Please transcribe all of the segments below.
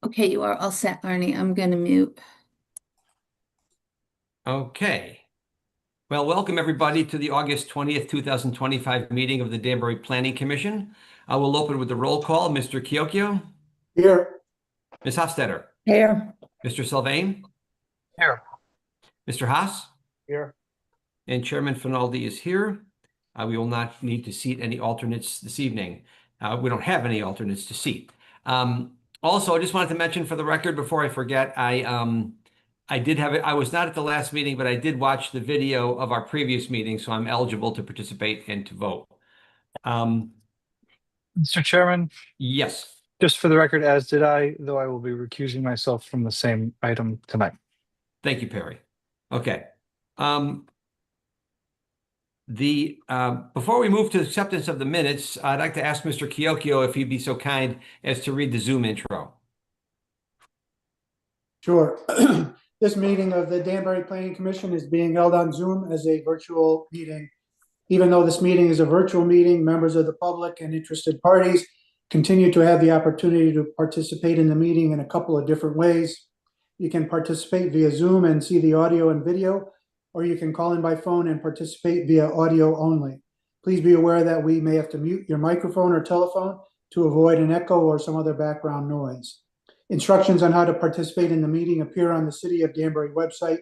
Okay, you are all set, Arnie. I'm going to mute. Okay. Well, welcome everybody to the August 20th, 2025 meeting of the Danbury Planning Commission. I will open with the roll call. Mr. Chiocchio? Here. Ms. Hofstetter? Here. Mr. Sylvain? Here. Mr. Haas? Here. And Chairman Finaldi is here. We will not need to seat any alternates this evening. We don't have any alternates to seat. Also, I just wanted to mention for the record before I forget, I was not at the last meeting, but I did watch the video of our previous meeting, so I'm eligible to participate and to vote. Mr. Chairman, Yes. just for the record, as did I, though I will be recusing myself from the same item tonight. Thank you, Perry. Okay. Before we move to acceptance of the minutes, I'd like to ask Mr. Chiocchio if he'd be so kind as to read the Zoom intro. Sure. This meeting of the Danbury Planning Commission is being held on Zoom as a virtual meeting. Even though this meeting is a virtual meeting, members of the public and interested parties continue to have the opportunity to participate in the meeting in a couple of different ways. You can participate via Zoom and see the audio and video, or you can call in by phone and participate via audio only. Please be aware that we may have to mute your microphone or telephone to avoid an echo or some other background noise. Instructions on how to participate in the meeting appear on the City of Danbury website,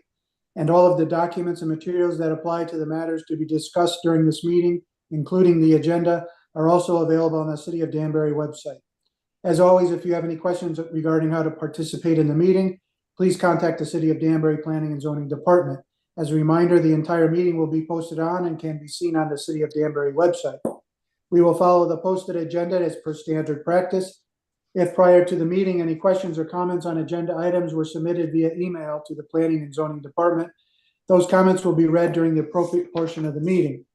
and all of the documents and materials that apply to the matters to be discussed during this meeting, including the agenda, are also available on the City of Danbury website. As always, if you have any questions regarding how to participate in the meeting, please contact the City of Danbury Planning and Zoning Department. As a reminder, the entire meeting will be posted on and can be seen on the City of Danbury website. We will follow the posted agenda as per standard practice. If prior to the meeting, any questions or comments on agenda items were submitted via email to the Planning and Zoning Department, those comments will be read during the appropriate portion of the meeting.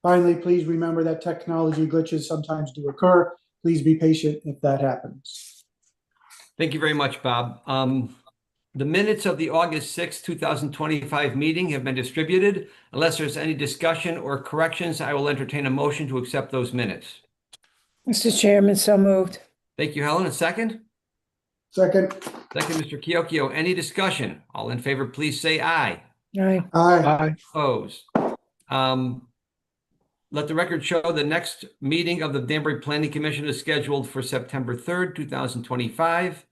Finally, please remember that technology glitches sometimes do occur. Please be patient if that happens. Thank you very much, Bob. The minutes of the August 6, 2025 meeting have been distributed. Unless there's any discussion or corrections, I will entertain a motion to accept those minutes. Mr. Chairman, so moved. Thank you, Helen. A second? Second. Second, Mr. Chiocchio. Any discussion? All in favor, please say aye. Aye. Aye. Opposed. Let the record show the next meeting of the Danbury Planning Commission is scheduled for September 3rd, 2025.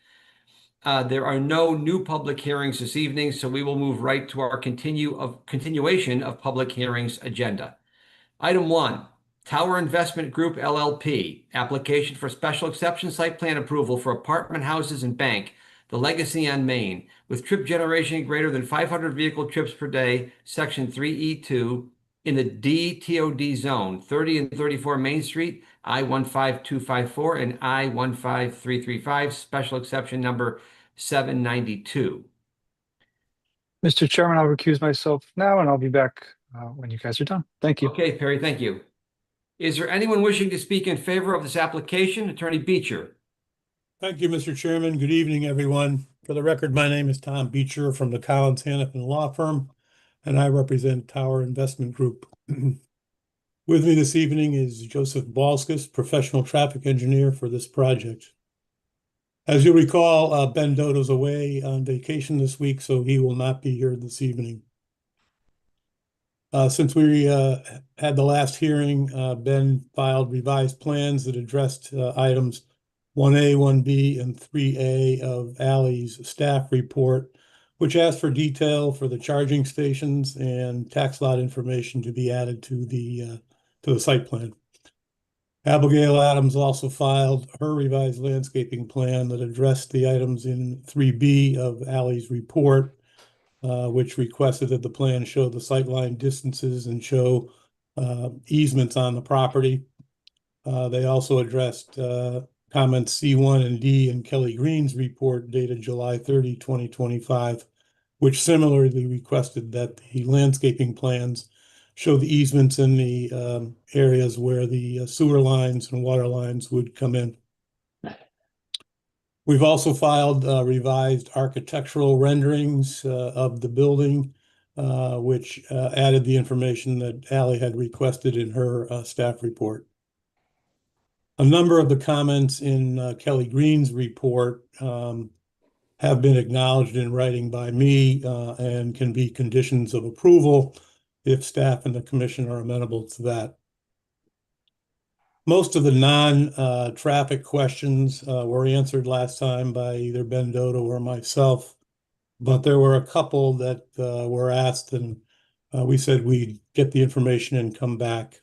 There are no new public hearings this evening, so we will move right to our continuation of public hearings agenda. Item 1, Tower Investment Group LLP, application for special exception site plan approval for apartment houses and bank, the Legacy on Main, with trip generation greater than 500 vehicle trips per day, section 3E2, in the DTOD zone, 30 and 34 Main Street, I-15254 and I-15335, special exception number 792. Mr. Chairman, I'll recuse myself now and I'll be back when you guys are done. Thank you. Okay, Perry, thank you. Is there anyone wishing to speak in favor of this application? Attorney Beecher. Thank you, Mr. Chairman. Good evening, everyone. For the record, my name is Tom Beecher from the Collins Hannafin Law Firm, and I represent Tower Investment Group. With me this evening is Joseph Balskis, professional traffic engineer for this project. As you recall, Ben Dodo's away on vacation this week, so he will not be here this evening. Since we had the last hearing, Ben filed revised plans that addressed items 1A, 1B, and 3A of Ally's staff report, which asked for detail for the charging stations and tax lot information to be added to the site plan. Abigail Adams also filed her revised landscaping plan that addressed the items in 3B of Ally's report, which requested that the plan show the sightline distances and show easements on the property. They also addressed comments C1 and D in Kelly Green's report dated July 30, 2025, which similarly requested that the landscaping plans show the easements in the areas where the sewer lines and water lines would come in. We've also filed revised architectural renderings of the building, which added the information that Ally had requested in her staff report. A number of the comments in Kelly Green's report have been acknowledged in writing by me and can be conditions of approval if staff and the commission are amenable to that. Most of the non-traffic questions were answered last time by either Ben Dodo or myself, but there were a couple that were asked, and we said we'd get the information and come back.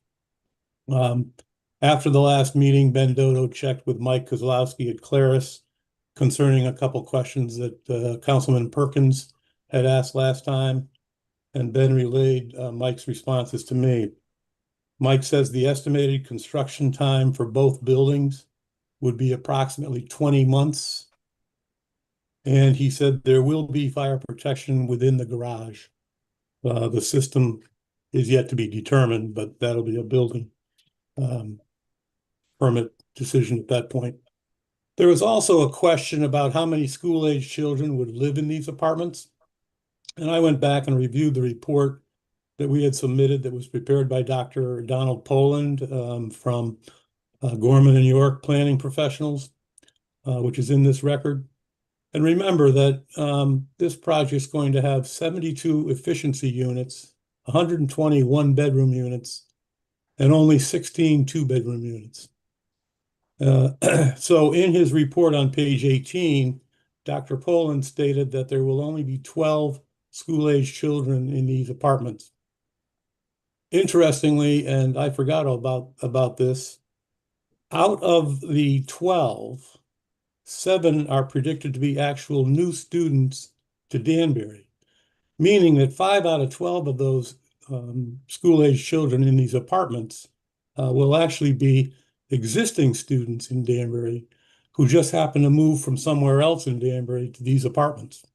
After the last meeting, Ben Dodo checked with Mike Kozlowski at Claris concerning a couple questions that Councilman Perkins had asked last time, and Ben relayed Mike's responses to me. Mike says the estimated construction time for both buildings would be approximately 20 months. And he said there will be fire protection within the garage. The system is yet to be determined, but that'll be a building permit decision at that point. There was also a question about how many school-age children would live in these apartments. And I went back and reviewed the report that we had submitted that was prepared by Dr. Donald Poland from Gorman and York Planning Professionals, which is in this record. And remember that this project is going to have 72 efficiency units, 120 one-bedroom units, and only 16 two-bedroom units. So in his report on page 18, Dr. Poland stated that there will only be 12 school-age children in these apartments. Interestingly, and I forgot about this, out of the 12, 7 are predicted to be actual new students to Danbury, meaning that 5 out of 12 of those school-age children in these apartments will actually be existing students in Danbury who just happen to move from somewhere else in Danbury to these apartments.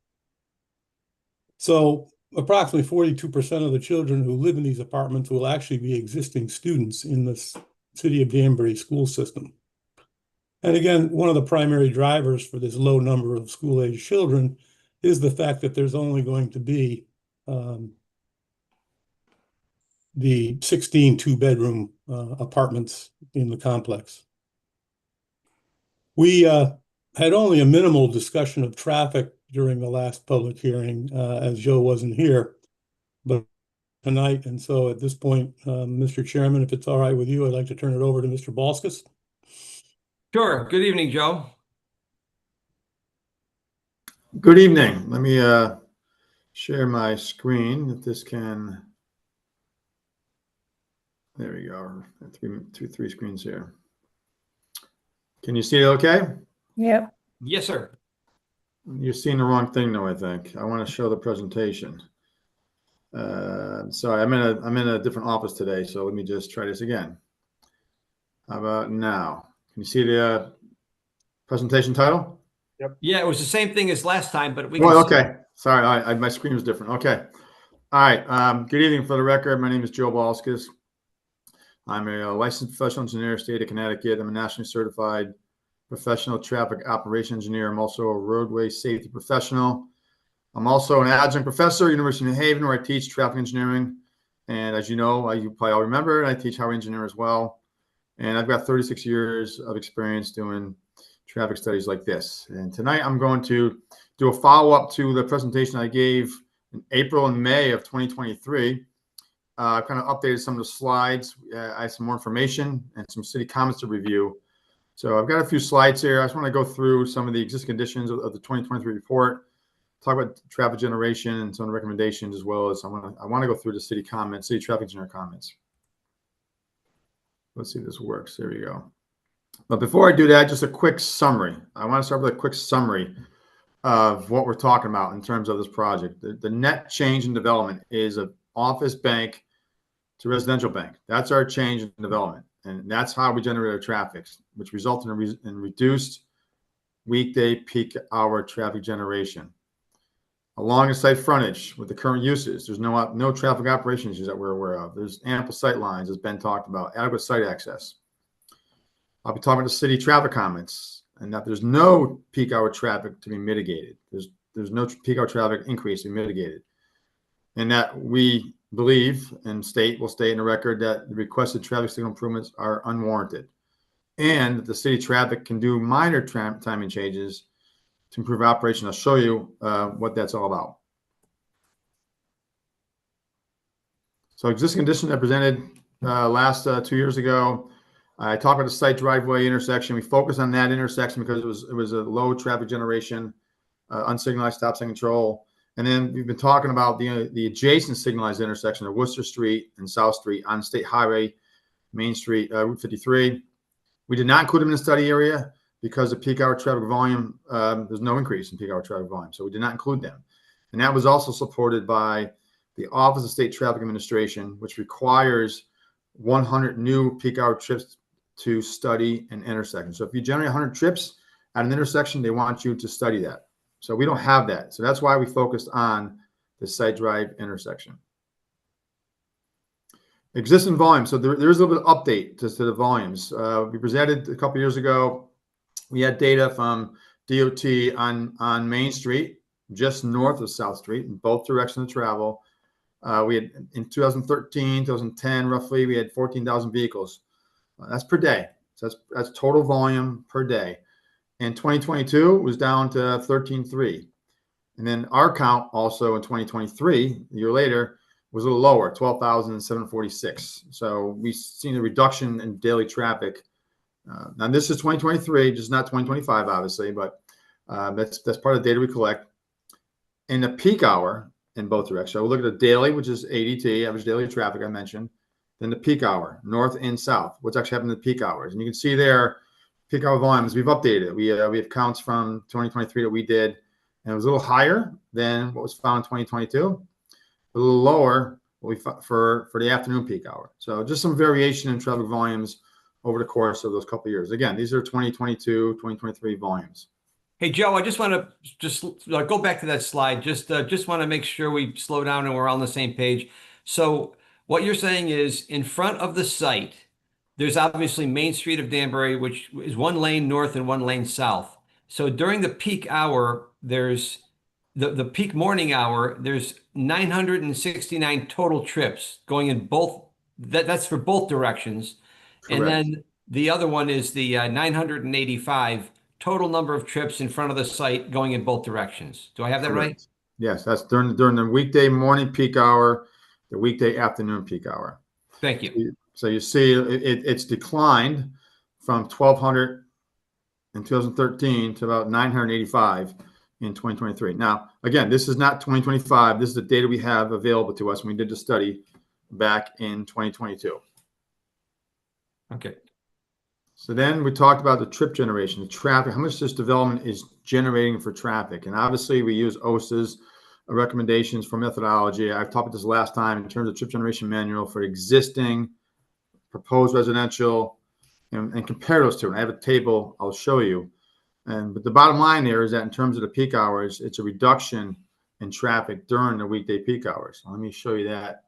So approximately 42% of the children who live in these apartments will actually be existing students in the city of Danbury school system. And again, one of the primary drivers for this low number of school-age children is the fact that there's only going to be the 16 two-bedroom apartments in the complex. We had only a minimal discussion of traffic during the last public hearing, as Joe wasn't here, but tonight. And so at this point, Mr. Chairman, if it's all right with you, I'd like to turn it over to Mr. Balskis. Sure. Good evening, Joe. Good evening. Let me share my screen if this can. There we go. Three screens here. Can you see it okay? Yep. Yes, sir. You're seeing the wrong thing though, I think. I want to show the presentation. Sorry, I'm in a different office today, so let me just try this again. How about now? Can you see the presentation title? Yeah, it was the same thing as last time, but we Oh, can okay. Sorry, my screen was different. Okay. All right. Good evening. For the record, my name is Joe Balskis. I'm a licensed professional engineer, state of Connecticut. I'm a nationally certified professional traffic operation engineer. I'm also a roadway safety professional. I'm also an adjunct professor at University of New Haven, where I teach traffic engineering. And as you know, you probably all remember, I teach highway engineering as well. And I've got 36 years of experience doing traffic studies like this. And tonight I'm going to do a follow-up to the presentation I gave in April and May of 2023. I've kind of updated some of the slides. I have some more information and some city comments to review. So I've got a few slides here. I just want to go through some of the existing conditions of the 2023 report, talk about traffic generation and some of the recommendations, as well as I want to go through the city comments, city traffic engineer comments. Let's see if this works. There we go. But before I do that, just a quick summary. I want to start with a quick summary of what we're talking about in terms of this project. The net change in development is an office bank to residential bank. That's our change in development. And that's how we generate our traffic, which resulted in reduced weekday peak hour traffic generation. Along the site frontage with the current uses, there's no traffic operation issues that we're aware of. There's ample sight lines, as Ben talked about, adequate site access. I'll be talking to city traffic comments, and that there's no peak hour traffic to be mitigated. There's no peak hour traffic increase to be mitigated. And that we believe and will state in the record that the requested traffic signal improvements are unwarranted. And the city traffic can do minor timing changes to improve operation. I'll show you what that's all about. So existing conditions I presented last 2 years ago. I talked about the site driveway intersection. We focused on that intersection because it was a low traffic generation, unsignalized stop sign control. And then we've been talking about the adjacent signalized intersection of Worcester Street and South Street on State Highway, Main Street, Route 53. We did not include them in the study area because of peak hour traffic volume. There's no increase in peak hour traffic volume, so we did not include them. And that was also supported by the Office of State Traffic Administration, which requires 100 new peak hour trips to study an intersection. So if you generate 100 trips at an intersection, they want you to study that. So we don't have that. So that's why we focused on the site drive intersection. Existing volume. So there's a little bit of update to the volumes. We presented a couple years ago. We had data from DOT on Main Street, just north of South Street, in both directions of travel. We had in 2013, 2010, roughly, we had 14,000 vehicles. That's per day. So that's total volume per day. In 2022, it was down to 13.3. And then our count also in 2023, a year later, was a little lower, 12,746. So we've seen a reduction in daily traffic. Now this is 2023, just not 2025, obviously, but that's part of the data we collect. In the peak hour in both directions, so we'll look at the daily, which is ADT, average daily traffic I mentioned, then the peak hour, north and south, what's actually happening in the peak hours. And you can see there, peak hour volumes, we've updated it. We have counts from 2023 that we did, and it was a little higher than what was found in 2022, a little lower for the afternoon peak hour. So just some variation in traffic volumes over the course of those couple of years. Again, these are 2022, 2023 volumes. Hey, Joe, I just want to go back to that slide. Just want to make sure we slow down and we're all on the same page. So what you're saying is in front of the site, there's obviously Main Street of Danbury, which is one lane north and one lane south. So during the peak hour, there's the peak morning hour, there's 969 total trips going in both. That's for both directions. Correct. And then the other one is the 985 total number of trips in front of the site going in both directions. Do I have that right? Correct. Yes, that's during the weekday morning peak hour, the weekday afternoon peak hour. Thank you. So you see it's declined from 1,200 in 2013 to about 985 in 2023. Now, again, this is not 2025. This is the data we have available to us when we did the study back in 2022. Okay. So then we talked about the trip generation, the traffic, how much this development is generating for traffic. And obviously we use OSTA's recommendations for methodology. I've talked about this last time in terms of trip generation manual for existing, proposed residential, and compare those two. And I have a table I'll show you. But the bottom line there is that in terms of the peak hours, it's a reduction in traffic during the weekday peak hours. Let me show you that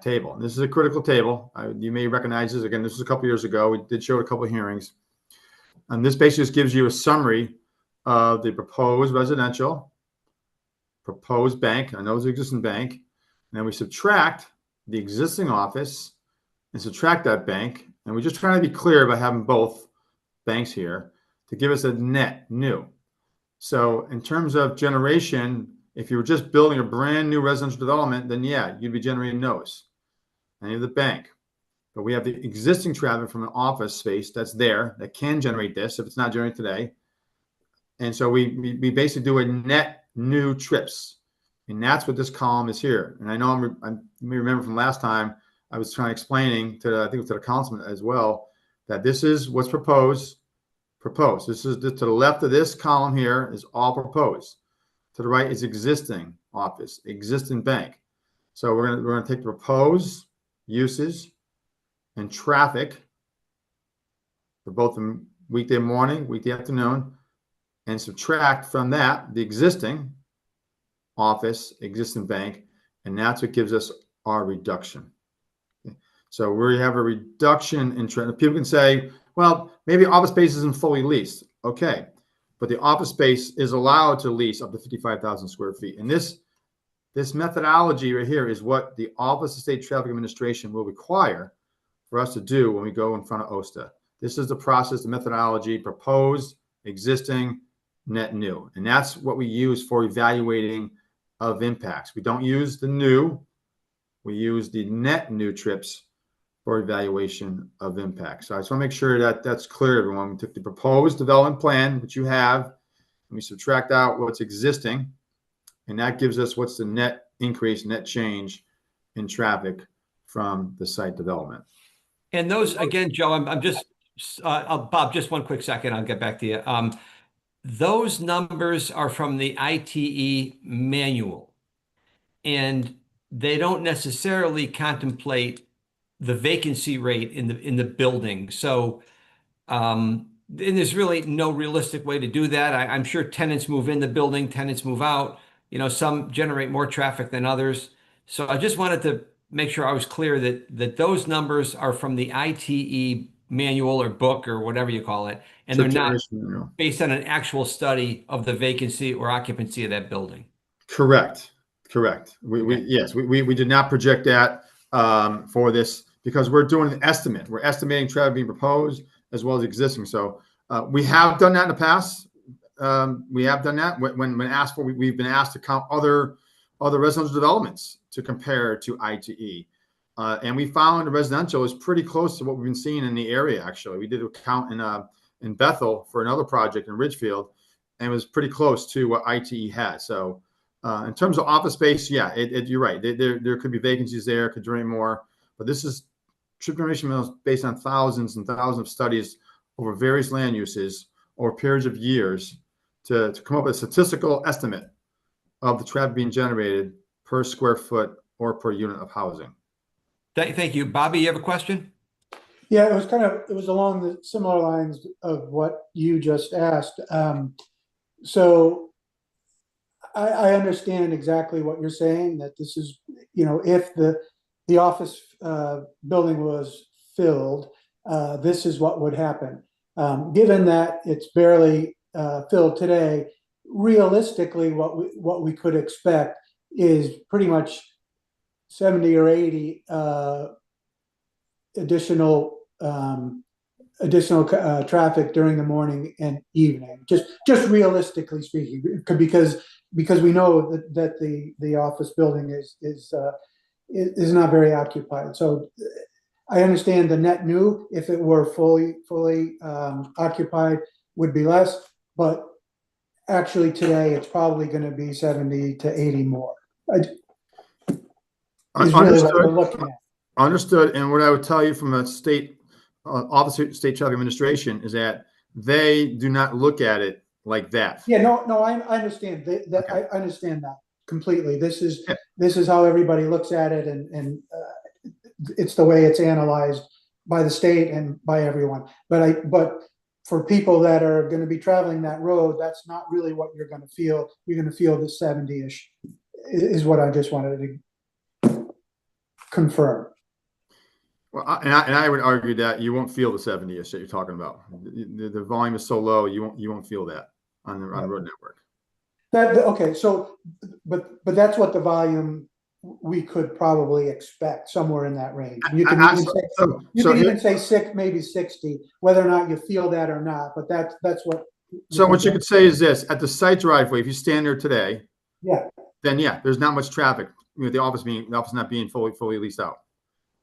table. And this is a critical table. You may recognize this. Again, this was a couple years ago. We did show a couple of hearings. And this basically just gives you a summary of the proposed residential, proposed bank. I know it's an existing bank. And then we subtract the existing office and subtract that bank. And we're just trying to be clear by having both banks here to give us a net new. So in terms of generation, if you were just building a brand new residential development, then yeah, you'd be generating those. And you have the bank. But we have the existing traffic from an office space that's there that can generate this if it's not generating today. And so we basically do a net new trips. And that's what this column is here. And I know you may remember from last time, I was trying to explaining to I think it was to the councilman as well, that this is what's proposed. This is to the left of this column here is all proposed. To the right is existing office, existing bank. So we're gonna take the proposed uses and traffic for both the weekday morning, weekday afternoon, and subtract from that the existing office, existing bank, and that's what gives us our reduction. Okay. So we have a reduction in traffic. People can say, well, maybe office space isn't fully leased. Okay. But the office space is allowed to lease up to 55,000 square feet. And this methodology right here is what the Office of State Traffic Administration will require for us to do when we go in front of OSTA. This is the process, the methodology, proposed, existing, net new. And that's what we use for evaluating of impacts. We don't use the new, we use the net new trips for evaluation of impacts. So I just want to make sure that that's clear, everyone. We took the proposed development plan, which you have, and we subtract out what's existing, and that gives us what's the net increase, net change in traffic from the site development. And those, again, Joe, I'm just, Bob, just one quick second, I'll get back to you. Those numbers are from the ITE manual, and they don't necessarily contemplate the vacancy rate in the building. So, and there's really no realistic way to do that. I'm sure tenants move in the building, tenants move out. You know, some generate more traffic than others. So I just wanted to make sure I was clear that those numbers are from the ITE manual or book or whatever you call it, and they're not based on an actual study of the vacancy or occupancy of that building. Correct. We did not project that for this because we're doing an estimate. We're estimating traffic being proposed as well as existing. So we have done that in the past. We have done that when asked for. We've been asked to count other residential developments to compare to ITE. And we found the residential is pretty close to what we've been seeing in the area. Actually, we did a count in Bethel for another project in Ridgefield, and it was pretty close to what ITE has. So, in terms of office space, yeah, you're right. There could be vacancies there, could generate more, but this is trip generation is based on thousands and thousands of studies over various land uses over periods of years to come up with a statistical estimate of the traffic being generated per square foot or per unit of housing. Thank you. Bobby, you have a question? Yeah, it was along the similar lines of what you just asked. So I understand exactly what you're saying, that this is, if the office building was filled, this is what would happen. Given that it's barely filled today, realistically, what we could expect is pretty much 70 or 80 additional traffic during the morning and evening. Just realistically speaking, because we know that the office building is not very occupied. So I understand the net new, if it were fully occupied, would be less, but actually today it's probably going to be 70 to 80 more. Is really what we're looking at. Understood. And what I would tell you from a state Office of State Traffic Administration is that they do not look at it like that. Yeah, no, I understand that. Okay. I understand that completely. This is how everybody looks at it, and it's the way it's analyzed by the state and by everyone. But for people that are going to be traveling that road, that's not really what you're going to feel. You're going to feel the 70-ish is what I just wanted to confirm. Well, I would argue that you won't feel the 70-ish that you're talking about. The volume is so low, you won't feel that on the road network. Okay, so but that's what the volume we could probably expect, somewhere in that range. You can even say maybe 60, whether or not you feel that or not. But that's what. So what you could say is this: at the site driveway, if you stand there today, then there's not much traffic. The office not being fully leased out.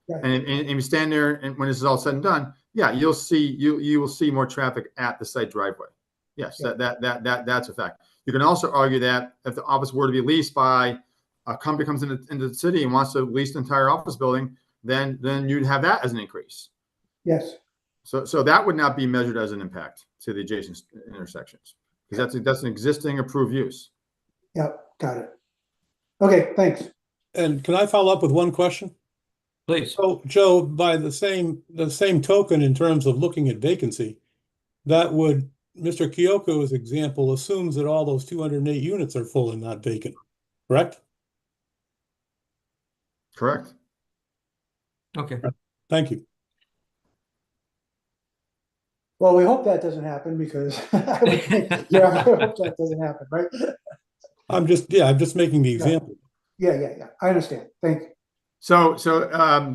Right. And you stand there, and when this is all said and done, you will see more traffic at the site driveway. Yes, that's a fact. You can also argue that if the office were to be leased by a company comes into the city and wants to lease the entire office building, then you'd have that as an increase. Yes. So that would not be measured as an impact to the adjacent intersections, because that's an existing approved use. Yep, got it. Okay, thanks. And can I follow up with one question? Please. So, Joe, by the same token, in terms of looking at vacancy, that would, Mr. Kyoko's example assumes that all those 208 units are full and not vacant, correct? Correct. Okay. Thank you. Well, we hope that doesn't happen, because I hope that doesn't happen, right? I'm just making the example. Yeah. I understand. Thank you. So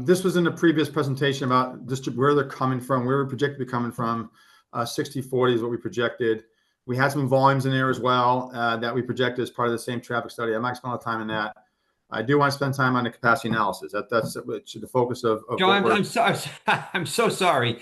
this was in the previous presentation about where they're coming from, where we're projected to be coming from. 60-40 is what we projected. We had some volumes in there as well that we projected as part of the same traffic study. I'm not spending a lot of time on that. I do want to spend time on the capacity analysis. That's the focus of Joe, what we're- I'm so, I'm so sorry.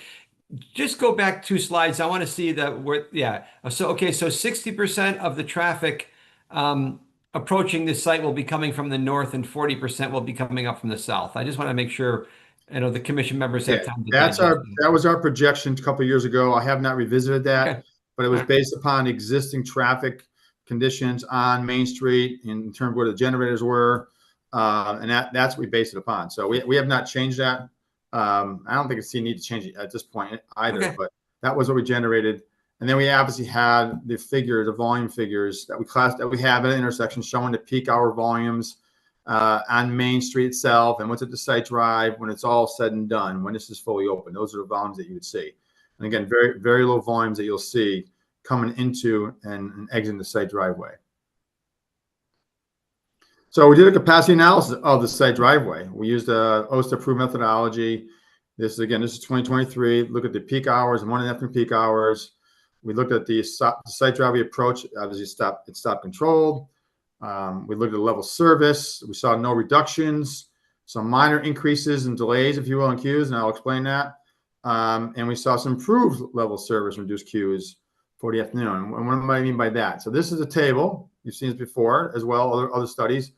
Just go back 2 slides. I want to see that we're, yeah. So, okay, so 60% of the traffic approaching this site will be coming from the north and 40% will be coming up from the south. I just want to make sure, the commission members have Yeah, time to that's digest that was our projection a couple of years ago. I have not revisited that, Okay. but it was Alright. based upon existing traffic conditions on Main Street in terms of where the generators were, and that's what we based it upon. So we have not changed that. I don't think it's a need to change it at this point either, Okay. but that was what we generated. And then we obviously had the volume figures that we have at an intersection showing the peak hour volumes on Main Street itself and what's at the site drive when it's all said and done, when this is fully open. Those are the volumes that you would see. And again, very, very low volumes that you'll see coming into and exiting the site driveway. So we did a capacity analysis of the site driveway. We used a OSTA-approved methodology. This is 2023. Look at the peak hours and morning and afternoon peak hours. We looked at the site driveway approach. Obviously, it stopped controlled. We looked at the level of service. We saw no reductions, some minor increases and delays, if you will, in queues, and I'll explain that. And we saw some improved level of service, reduced queues for the afternoon. And what do I mean by that? So this is a table. You've seen this before as well, other studies.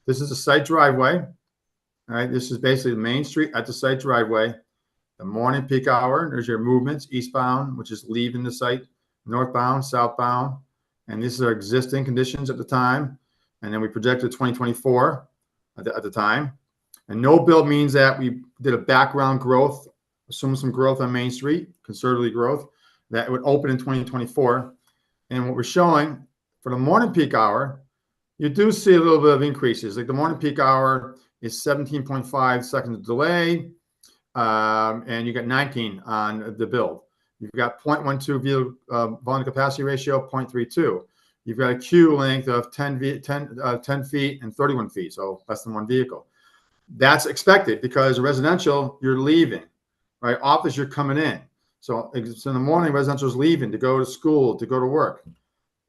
This is a site driveway. All right, this is basically the Main Street at the site driveway. The morning peak hour, there's your movements, eastbound, which is leaving the site, northbound, southbound. And these are existing conditions at the time. And then we projected 2024 at the time. And no build means that we did a background growth, assume some growth on Main Street, conservatively growth, that would open in 2024. And what we're showing for the morning peak hour, you do see a little bit of increases. Like the morning peak hour is 17.5 seconds of delay, and you got 19 on the build. You've got 0.12 vehicle volume capacity ratio, 0.32. You've got a queue length of 10 feet and 31 feet, so less than one vehicle. That's expected because residential, you're leaving, right? Office, you're coming in. So in the morning, residential is leaving to go to school, to go to work.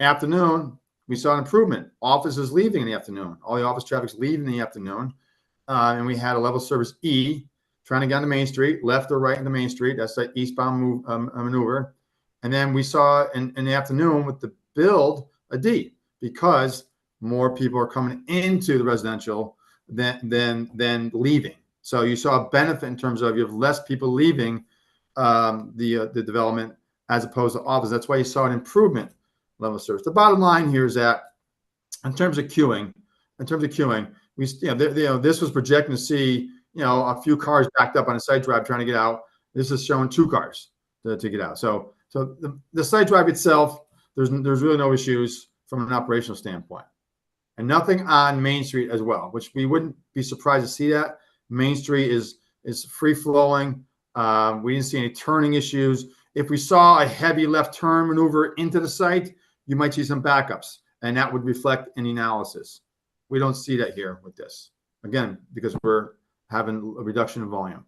Afternoon, we saw an improvement. Office is leaving in the afternoon. All the office traffic's leaving in the afternoon. And we had a level of service E, trying to get on the Main Street, left or right into Main Street. That's the eastbound maneuver. And then we saw in the afternoon with the build a D, because more people are coming into the residential than leaving. So you saw a benefit in terms of you have less people leaving the development as opposed to office. That's why you saw an improvement level of service. The bottom line here is that in terms of queuing, we this was projecting to see a few cars backed up on a site drive trying to get out. This is showing 2 cars to get out. So the site drive itself, there's really no issues from an operational standpoint, and nothing on Main Street as well, which we wouldn't be surprised to see that. Main Street is free flowing. We didn't see any turning issues. If we saw a heavy left turn maneuver into the site, you might see some backups, and that would reflect in the analysis. We don't see that here with this, again, because we're having a reduction in volume.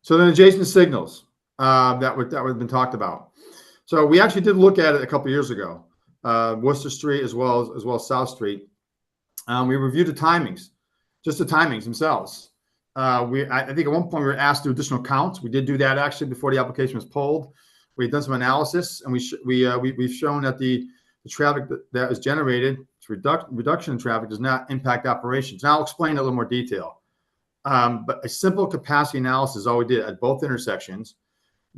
So then adjacent signals that would have been talked about. So we actually did look at it a couple of years ago, Worcester Street as well as South Street. We reviewed the timings, just the timings themselves. I think at one point we were asked to do additional counts. We did do that actually before the application was pulled. We've done some analysis, and we've shown that the traffic that is generated, reduction in traffic, does not impact operations. Now I'll explain in a little more detail. But a simple capacity analysis is all we did at both intersections,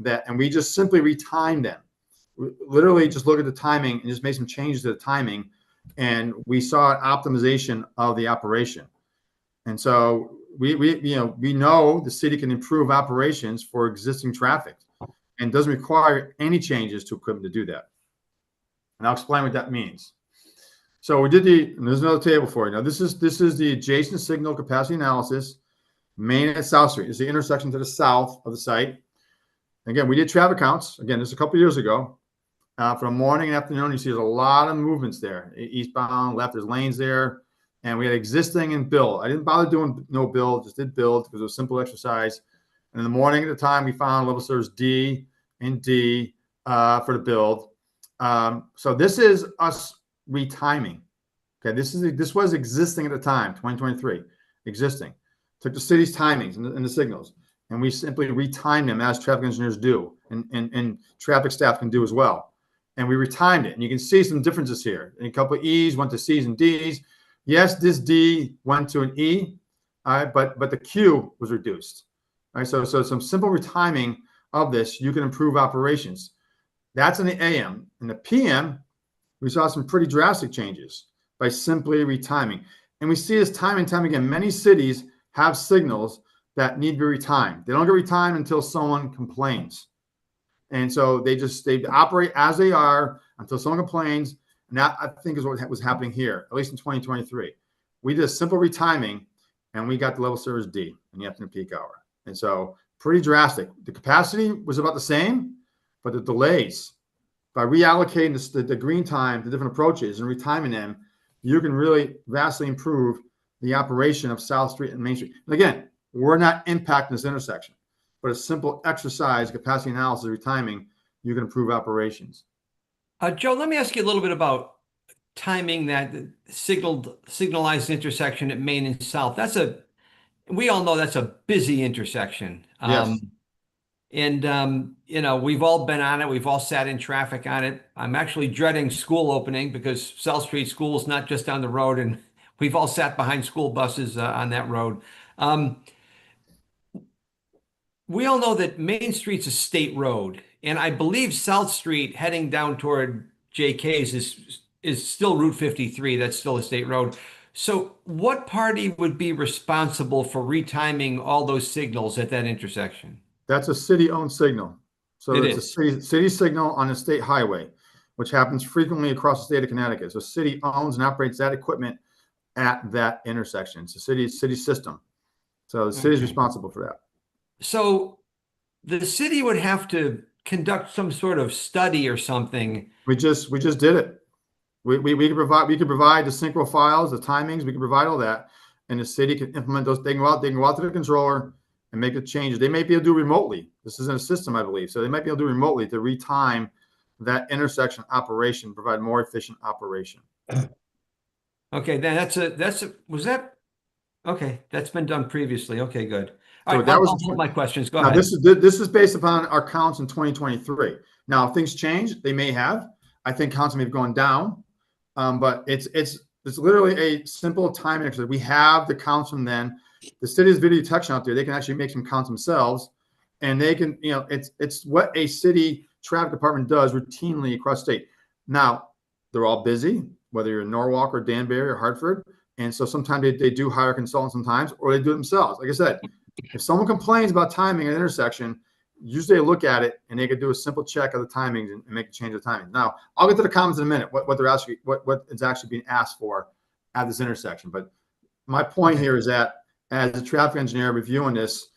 and we just simply retimed them. We literally just look at the timing and just made some changes to the timing, and we saw an optimization of the operation. And so we know the city can improve operations for existing traffic and doesn't require any changes to equipment to do that. And I'll explain what that means. So we did and there's another table for you. Now this is the adjacent signal capacity analysis, Main and South Street. It's the intersection to the south of the site. Again, we did traffic counts. Again, this is a couple of years ago. For the morning and afternoon, you see there's a lot of movements there. Eastbound, left, there's lanes there. And we had existing and build. I didn't bother doing no build, just did build because it was a simple exercise. And in the morning at the time, we found level service D and D for the build. So this is us retiming. Okay, this was existing at the time, 2023, existing. Took the city's timings and the signals, and we simply retimed them as traffic engineers do, and traffic staff can do as well. And we retimed it, and you can see some differences here. A couple of E's went to C's and D's. Yes, this D went to an E, all right, but the Q was reduced. All right, so some simple retiming of this, you can improve operations. That's in the AM. In the PM, we saw some pretty drastic changes by simply retiming. And we see this time and time again. Many cities have signals that need to be retimed. They don't get retimed until someone complains. And so they operate as they are until someone complains. And that, I think, is what was happening here, at least in 2023. We did a simple retiming, and we got the level service D in the afternoon peak hour. And so pretty drastic. The capacity was about the same, but the delays, by reallocating the green time to different approaches and retiming them, you can really vastly improve the operation of South Street and Main Street. And again, we're not impacting this intersection, but a simple exercise, capacity analysis, retiming, you can improve operations. Joe, let me ask you a little bit about timing that signalized intersection at Main and South. We all know that's a busy intersection. Yes. You know, we've all been on it. We've all sat in traffic on it. I'm actually dreading school opening because South Street School is not just down the road, and we've all sat behind school buses on that road. We all know that Main Street's a state road, and I believe South Street heading down toward JK's is still Route 53. That's still a state road. So what party would be responsible for retiming all those signals at that intersection? That's a city-owned signal. So it's a city signal on a state highway, which happens frequently across the state of Connecticut. So city owns and operates that equipment at that intersection. It's a city system. So the city is responsible for that. So the city would have to conduct some sort of study or something. We just did it. We could provide the synchro files, the timings. We can provide all that, and the city can implement those. They can go out to the controller and make the changes. They may be able to do remotely. This isn't a system, I believe, so they might be able to do remotely to retime that intersection operation, provide more efficient operation. Okay, then okay, that's been done previously. Okay, good. All So right, that I'll was hold my questions. Go Now, ahead. this is based upon our counts in 2023. Now, if things change, they may have. I think counts may have gone down, but it's literally a simple timing exercise. We have the counts from then. The city's video detection out there, they can actually make some counts themselves, and they can, you know, it's what a city traffic department does routinely across state. Now, they're all busy, whether you're in Norwalk or Danbury or Hartford, and so sometimes they do hire consultants sometimes, or they do it themselves. Like I said, if someone complains about timing at an intersection, usually they look at it and they could do a simple check of the timings and make a change of timing. Now, I'll get to the comments in a minute, what they're actually, what is actually being asked for at this intersection. But my point here is that as a traffic engineer reviewing this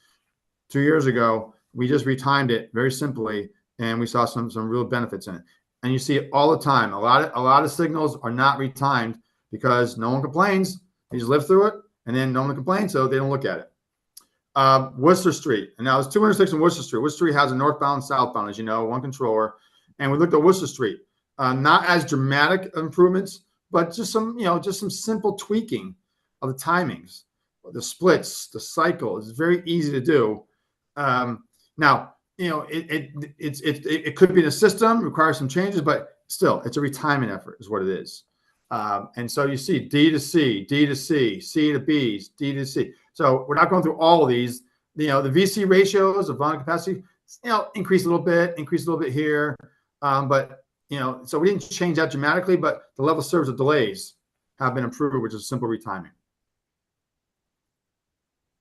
2 years ago, we just retimed it very simply, and we saw some real benefits in it. And you see it all the time. A lot of signals are not retimed because no one complains. They just live through it, and then no one complains, so they don't look at it. Worcester Street, and now there's two intersections in Worcester Street. Worcester Street has a northbound, southbound, as you know, one controller. And we looked at Worcester Street, not as dramatic improvements, but just some simple tweaking of the timings, the splits, the cycle. It's very easy to do. Now, you know, it could be in a system, requires some changes, but still, it's a retiming effort, is what it is. And so you see D to C, D to C, C to B, D to C. So we're not going through all of these. You know, the VC ratios of volume capacity, you know, increase a little bit here. But, you know, so we didn't change that dramatically, but the level of service of delays have been improved, which is simple retiming.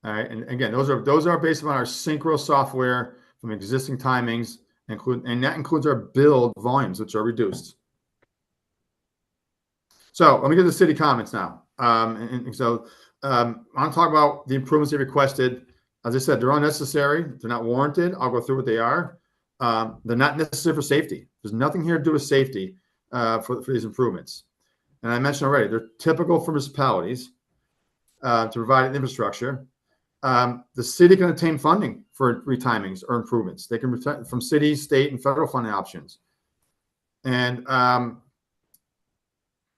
All right. And again, those are based on our synchro software from existing timings, and that includes our build volumes, which are reduced. So let me get to the city comments now. I want to talk about the improvements they requested. As I said, they're unnecessary. They're not warranted. I'll go through what they are. They're not necessary for safety. There's nothing here to do with safety for these improvements. And I mentioned already, they're typical for municipalities to provide infrastructure. the city can obtain funding for retimings or improvements. They can return from city, state, and federal funding options. And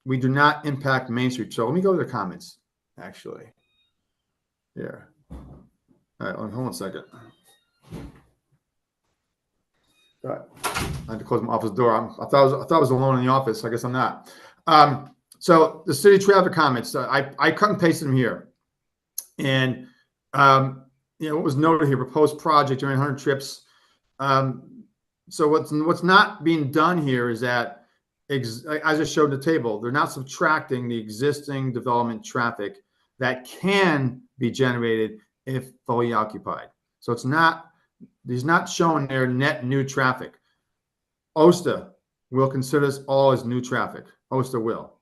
we do not impact Main Street. So let me go to the comments, actually. Here. All right, hold on a second. All right. I had to close my office door. I thought I was alone in the office. I guess I'm not. So the city traffic comments, I cut and pasted them here. And, what was noted here, proposed project during 100 trips. So what's not being done here is that, as I showed the table, they're not subtracting the existing development traffic that can be generated if fully occupied. So he's not showing their net new traffic. OSTA will consider this all as new traffic. OSTA will.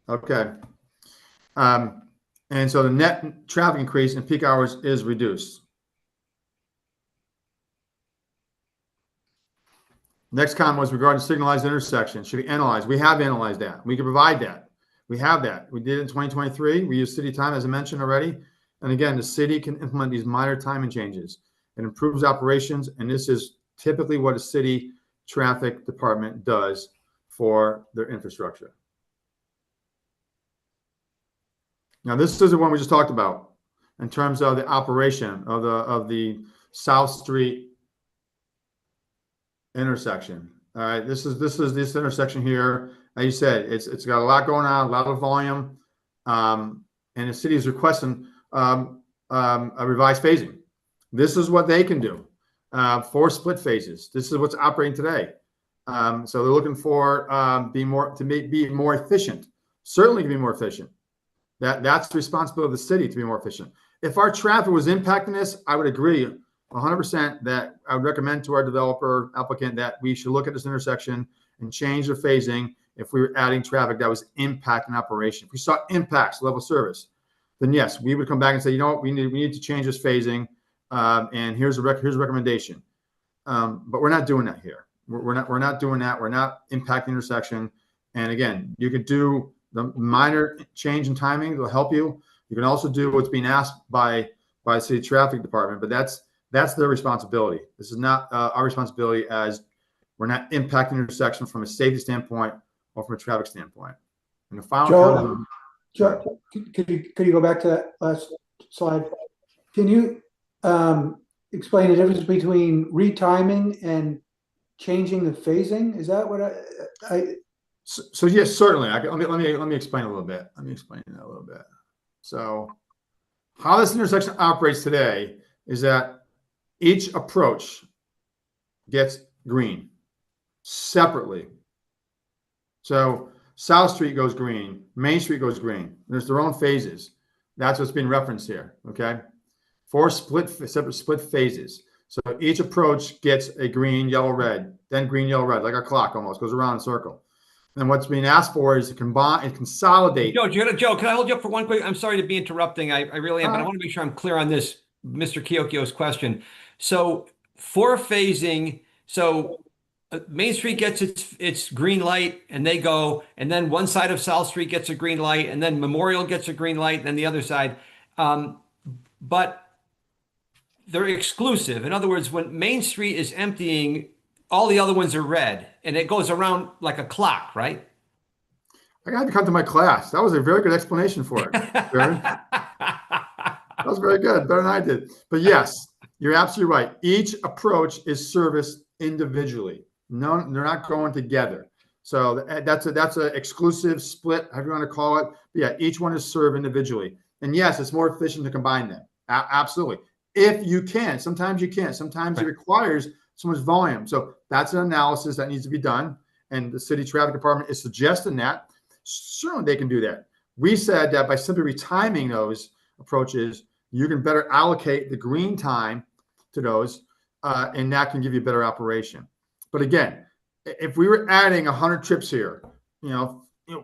Okay. And so the net traffic increase in peak hours is reduced. Next comment was regarding signalized intersections. Should be analyzed. We have analyzed that. We can provide that. We have that. We did it in 2023. We use city time, as I mentioned already. And again, the city can implement these minor timing changes. It improves operations, and this is typically what a city traffic department does for their infrastructure. Now, this is the one we just talked about in terms of the operation of the South Street intersection. All right, this this intersection here. As you said, it's got a lot going on, a lot of volume, and the city is requesting a revised phasing. This is what they can do. 4 split phases. This is what's operating today. So they're looking for be more efficient. Certainly, can be more efficient. That's the responsibility of the city to be more efficient. If our traffic was impacting this, I would agree 100% that I would recommend to our developer applicant that we should look at this intersection and change the phasing if we were adding traffic that was impacting operation. If we saw impacts level of service, then yes, we would come back and say, you know what, we need to change this phasing, and here's a recommendation. But we're not doing that here. We're not doing that. We're not impacting intersection. And again, you could do the minor change in timing will help you. You can also do what's being asked by the city traffic department, but that's their responsibility. This is not our responsibility, as we're not impacting intersection from a safety standpoint or from a traffic standpoint. And the final Joe, could you go back to that last slide? Can you explain the difference between retiming and changing the phasing? Is that what I So yes, certainly. Let me explain a little bit. Let me explain that a little bit. So how this intersection operates today is that each approach gets green separately. So South Street goes green, Main Street goes green. There's their own phases. That's what's being referenced here. Okay, 4 separate split phases. So each approach gets a green, yellow, red, then green, yellow, red, like a clock almost goes around in a circle. And what's being asked for is to combine and consolidate. Joe, can I hold you up for one quick? I'm sorry to be interrupting. I really am, but I want to make sure I'm clear on this, Mr. Kiokio's question. So for phasing, so Main Street gets its green light and they go, and then one side of South Street gets a green light, and then Memorial gets a green light, and then the other side. But they're exclusive. In other words, when Main Street is emptying, all the other ones are red, and it goes around like a clock, right? I got to come to my class. That was a very good explanation for it. That was very good, better than I did. But yes, you're absolutely right. Each approach is serviced individually. No, they're not going together. So that's a exclusive split, however you want to call it. But yeah, each one is served individually. And yes, it's more efficient to combine them. Absolutely. If you can, sometimes you can't. Sometimes it requires so much volume. So that's an analysis that needs to be done. And the city traffic department is suggesting that. Certainly they can do that. We said that by simply retiming those approaches, you can better allocate the green time to those, and that can give you better operation. But again, if we were adding 100 trips here,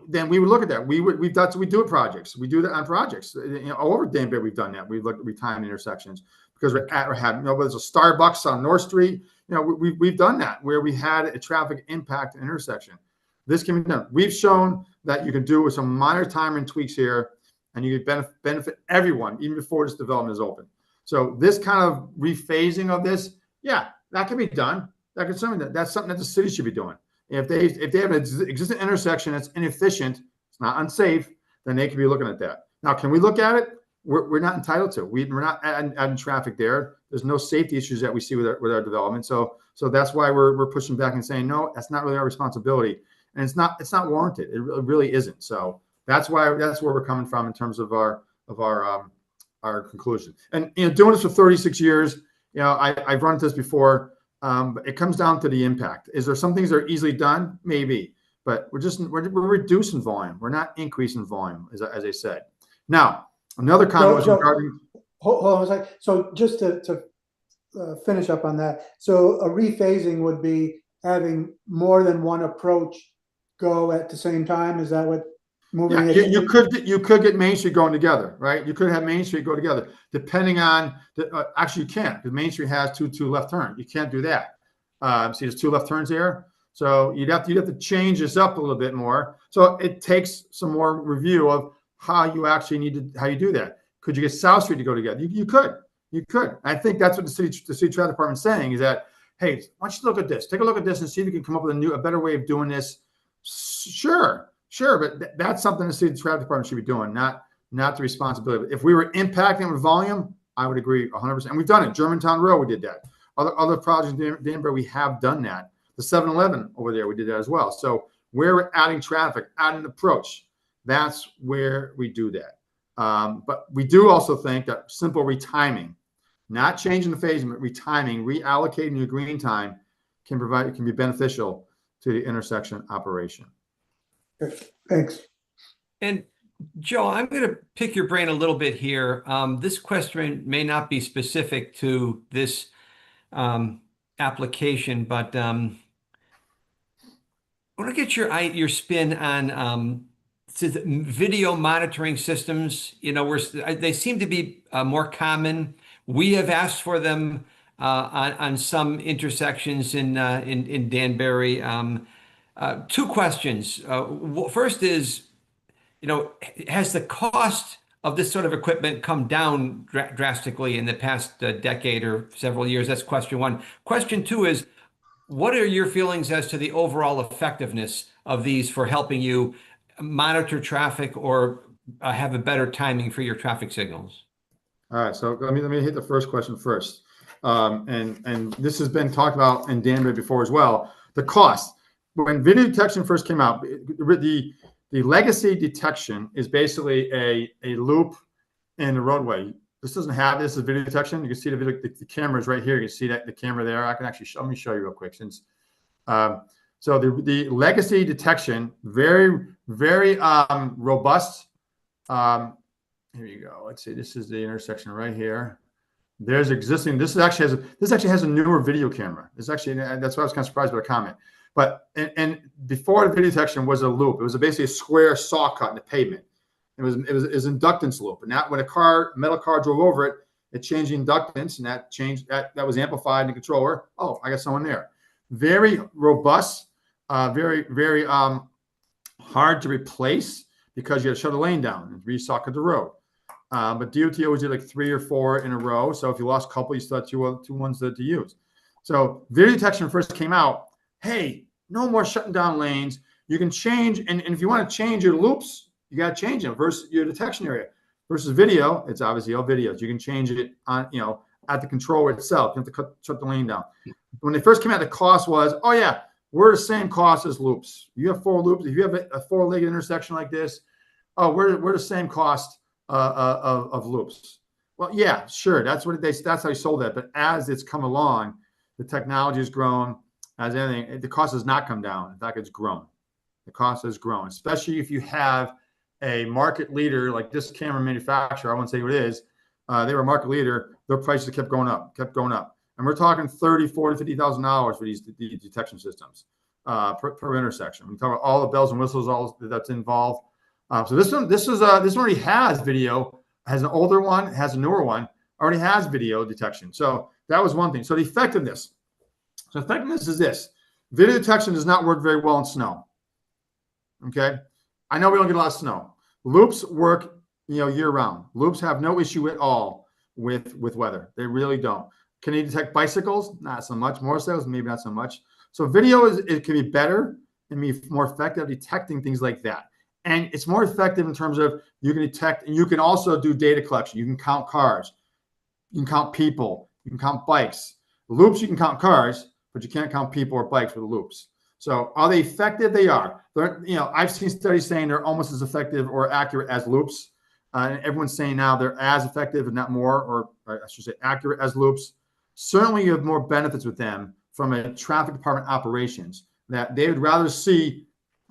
then we would look at that. We do it projects. We do that on projects. All over Danbury, we've done that. We've looked at retimed intersections because we're having, whether it's a Starbucks on North Street, we've done that where we had a traffic impact intersection. This can be done. We've shown that you can do with some minor timing tweaks here and you benefit everyone even before this development is open. So this kind of rephasing of this, yeah, that can be done. That's something that the city should be doing. If they have an existing intersection that's inefficient, it's not unsafe, then they can be looking at that. Now, can we look at it? We're not entitled to. We're not adding traffic there. There's no safety issues that we see with our development. So that's why we're pushing back and saying no, that's not really our responsibility, and it's not warranted. It really isn't. So that's where we're coming from in terms of our conclusion. And doing this for 36 years, I've run into this before. But it comes down to the impact. Is there some things that are easily done? Maybe, but we're reducing volume. We're not increasing volume, as I said. Now, another comment was regarding. Hold on a second. So just to finish up on that. So a rephasing would be having more than one approach go at the same time. Is that what moving? Yeah, you could get Main Street going together, right? You could have Main Street go together, depending on actually you can't, because Main Street has two left turns. You can't do that. See, there's 2 left turns there, so you'd have to change this up a little bit more. So it takes some more review of how you actually how you do that. Could you get South Street to go together? You could. I think that's what the city traffic department is saying, is that, hey, why don't you look at this? Take a look at this and see if you can come up with a better way of doing this. Sure, but that's something the city traffic department should be doing, not the responsibility. But if we were impacting with volume, I would agree 100%. And we've done it. Germantown Road, we did that. Other projects in Danbury, we have done that. The 7-Eleven over there, we did that as well. So where we're adding traffic, adding approach, that's where we do that. But we do also think that simple retiming, not changing the phasing, but retiming, reallocating your green time can be beneficial to the intersection operation. Thanks. And Joe, I'm going to pick your brain a little bit here. This question may not be specific to this application, but I want to get your spin on video monitoring systems. They seem to be more common. We have asked for them on some intersections in Danbury. 2 questions. First is, has the cost of this sort of equipment come down drastically in the past decade or several years? That's question 1. Question 2 is, what are your feelings as to the overall effectiveness of these for helping you monitor traffic or have a better timing for your traffic signals? All right, so let me hit the first question first. And this has been talked about in Danbury before as well. The cost. When video detection first came out, the legacy detection is basically a loop in the roadway. This doesn't have this as video detection. You can see the camera is right here. You can see that the camera there. I can actually let me show you real quick. Since so the legacy detection, very robust. Here you go. Let's see. This is the intersection right here. There's existing. This actually has a newer video camera. That's why I was kind of surprised by the comment. But and before the video detection was a loop. It was basically a square saw cut in the pavement. It was inductance loop. And that when a metal car drove over it, it changed the inductance, and that changed that was amplified in the controller. Oh, I got someone there. Very robust, very hard to replace because you had to shut the lane down and resocket the road. But DOT always did like 3 or 4 in a row. So if you lost a couple, you still had two ones to use. So video detection first came out. Hey, no more shutting down lanes. You can change, and if you want to change your loops, you got to change them versus your detection area. Versus video, it's obviously all videos. You can change it on, at the controller itself. You have to shut the lane down. When they first came out, the cost was, oh yeah, we're the same cost as loops. You have 4 loops. If you have a 4-legged intersection like this, oh, we're the same cost of loops. Well, yeah, sure. That's how you sold that. But as it's come along, the technology has grown. As anything, the cost has not come down. In fact, it's grown. The cost has grown, especially if you have a market leader like this camera manufacturer. I won't say who it is. They were a market leader. Their prices kept going up. And we're talking $30,000, $40,000, $50,000 for these detection systems per intersection. We talk about all the bells and whistles, all that's involved. So this one already has video. Has an older one, has a newer one. Already has video detection. So that was one thing. So the effectiveness. So effectiveness is this. Video detection does not work very well in snow. Okay. I know we don't get a lot of snow. Loops work year round. Loops have no issue at all with weather. They really don't. Can they detect bicycles? Not so much. Motorcycles, maybe not so much. So video it can be better and be more effective at detecting things like that. And it's more effective in terms of you can detect, and you can also do data collection. You can count cars, you can count people, you can count bikes. Loops, you can count cars, but you can't count people or bikes with the loops. So are they effective? They are. They're, I've seen studies saying they're almost as effective or accurate as loops. And everyone's saying now they're as effective, if not more, or I should say accurate as loops. Certainly you have more benefits with them from a traffic department operations, that they would rather see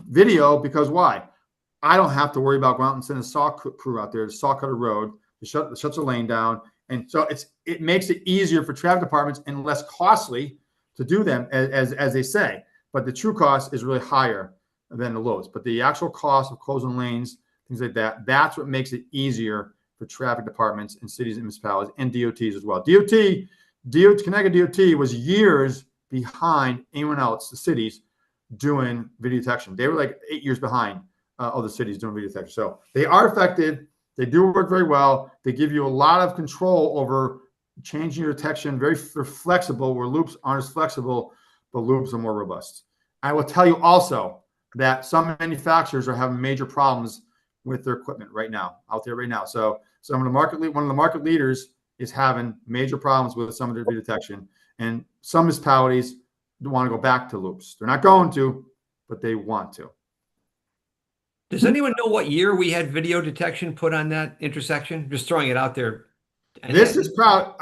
video because why? I don't have to worry about going out and sending a saw crew out there to saw cut a road, to shuts a lane down. And so it makes it easier for traffic departments and less costly to do them, as they say. But the true cost is really higher than the lowest. But the actual cost of closing lanes, things like that, that's what makes it easier for traffic departments in cities and municipalities and DOTs as well. Connecticut DOT was years behind anyone else, the cities, doing video detection. They were like 8 years behind other cities doing video detection. So they are effective. They do work very well. They give you a lot of control over changing your detection. They're flexible, where loops aren't as flexible, but loops are more robust. I will tell you also that some manufacturers are having major problems with their equipment out there right now. So one of the market leaders is having major problems with some of their video detection, and some municipalities want to go back to loops. They're not going to, but they want to. Does anyone know what year we had video detection put on that intersection? Just throwing it out there. This is proud.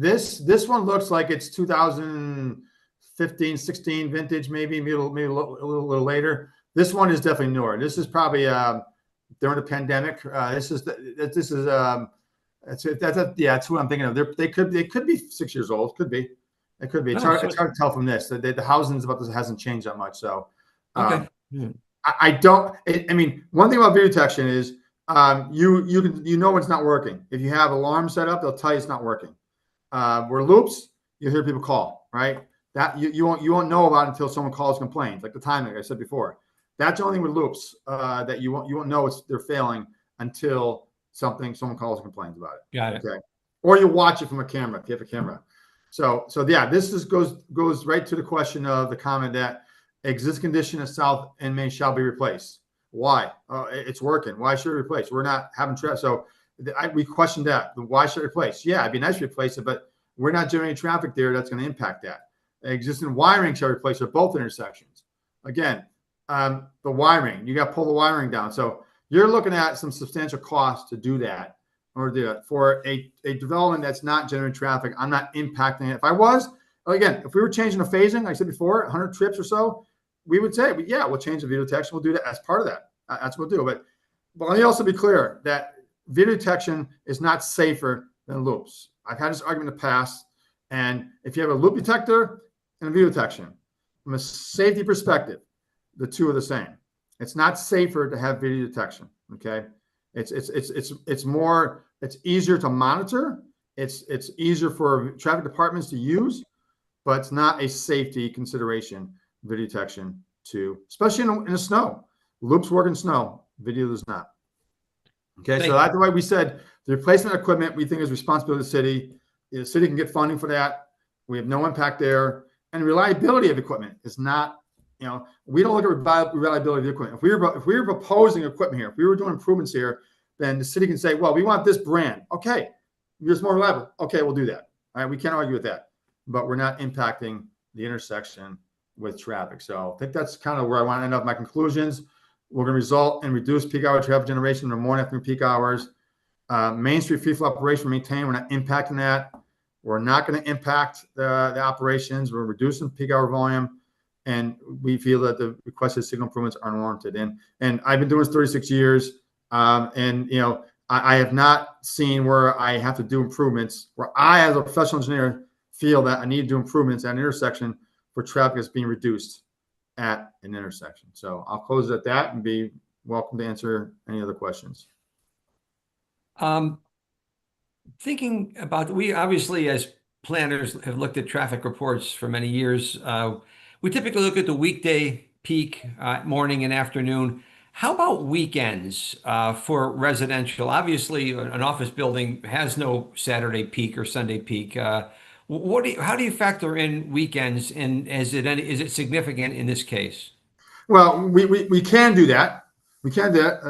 This one looks like it's 2015, 16 vintage, maybe a little later. This one is definitely newer. This is probably during the pandemic. That's what I'm thinking of. They could be 6 years old. Could be. It could be. It's hard to tell from this. The housings about this hasn't changed that much. So okay. I mean, one thing about video detection is you know it's not working. If you have alarms set up, they'll tell you it's not working. Where loops, you hear people call, right? That you won't know about it until someone calls complains, like the timing, like I said before. That's the only thing with loops that you won't know they're failing until someone calls and complains about it. Got it. Okay. Or you watch it from a camera if you have a camera. So yeah, this goes right to the question of the comment that existing condition of South and Main shall be replaced. Why? It's working. Why should it replace? We're not having traffic. So we questioned that. Why should it replace? Yeah, it'd be nice to replace it, but we're not generating traffic there that's going to impact that. Existing wiring shall replace at both intersections. Again, the wiring, you got to pull the wiring down. So you're looking at some substantial costs to do that, or do it for a development that's not generating traffic. I'm not impacting it. If I was, again, if we were changing the phasing, like I said before, 100 trips or so, we would say, yeah, we'll change the video detection. We'll do that as part of that. That's what we'll do. But let me also be clear that video detection is not safer than loops. I've had this argument in the past. And if you have a loop detector and a video detection, from a safety perspective, the two are the same. It's not safer to have video detection. Okay. It's easier to monitor. It's easier for traffic departments to use, but it's not a safety consideration. Video detection especially in the snow. Loops work in snow, video does not. Okay, so that's why we said the replacement equipment we think is responsibility of the city. The city can get funding for that. We have no impact there. And reliability of equipment is not, we don't look at reliability of the equipment. If we were proposing equipment here, if we were doing improvements here, then the city can say, well, we want this brand. Okay, it's more reliable. Okay, we'll do that. All right, we can't argue with that. But we're not impacting the intersection with traffic. So I think that's kind of where I want to end up my conclusions. We're going to result in reduced peak hour traffic generation in the morning after peak hours. Main Street free flow operation maintained. We're not impacting that. We're not going to impact the operations. We're reducing peak hour volume. And we feel that the requested signal improvements are unwarranted. And I've been doing this 36 years. I have not seen where I have to do improvements, where I, as a professional engineer, feel that I need to do improvements at an intersection for traffic that's being reduced at an intersection. So I'll close at that and be welcome to answer any other questions. Thinking about, we obviously as planners have looked at traffic reports for many years. We typically look at the weekday peak, morning and afternoon. How about weekends for residential? Obviously, an office building has no Saturday peak or Sunday peak. How do you factor in weekends, and is it significant in this case? Well, we can do that. We can do that.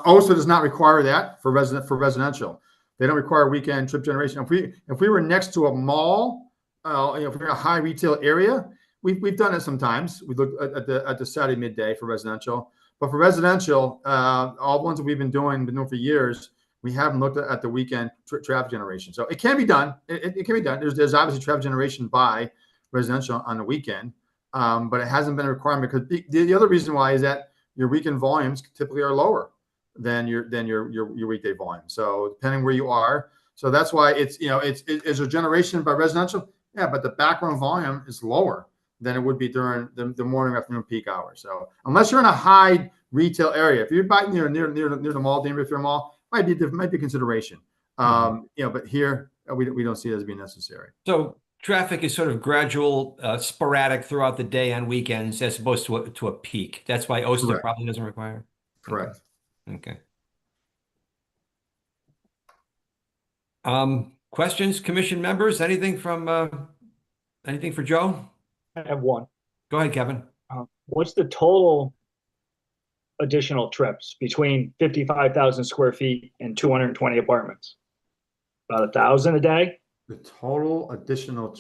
OSA does not require that for residential. They don't require weekend trip generation. If we were next to a mall, if we're in a high retail area, we've done it sometimes. We look at the Saturday midday for residential. But for residential, all the ones that we've been doing for years, we haven't looked at the weekend traffic generation. So it can be done. It can be done. There's obviously traffic generation by residential on the weekend, but it hasn't been a requirement because the other reason why is that your weekend volumes typically are lower than your weekday volume. So depending where you are, so that's why it's is a generation by residential, yeah, but the background volume is lower than it would be during the morning or afternoon peak hours. So unless you're in a high retail area, if you're near the mall, Danbury Fair Mall, might be a consideration. But here we don't see it as being necessary. So traffic is sort of gradual, sporadic throughout the day on weekends, as opposed to a peak. That's why OSTA Correct. probably doesn't require. Correct. Okay. Questions, commission members? Anything for Joe? I have one. Go ahead, Kevin. What's the total additional trips between 55,000 square feet and 220 apartments? About 1,000 a day? The total additional.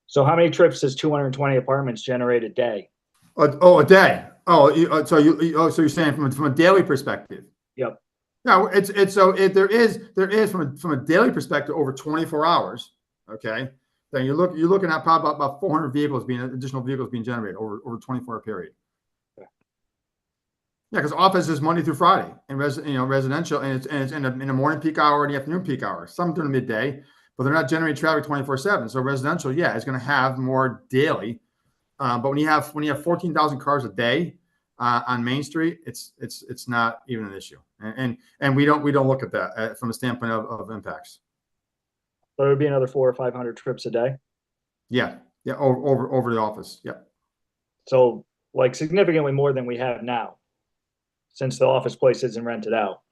So how many trips does 220 apartments generate a day? A day. So you're saying from a daily perspective? Yep. No, there is from a daily perspective over 24 hours. Okay. Then you're looking at probably about 400 additional vehicles being generated over 24-hour period. Okay. Yeah, because office is Monday through Friday, and residential, and it's in the morning peak hour and the afternoon peak hour. Some during the midday, but they're not generating traffic 24/7. So residential, yeah, is going to have more daily. But when you have 14,000 cars a day on Main Street, it's not even an issue, and we don't look at that from a standpoint of impacts. So it would be another 400 or 500 trips a day. Yeah, over the office. Yeah. So like significantly more than we have now, since the office place isn't rented out.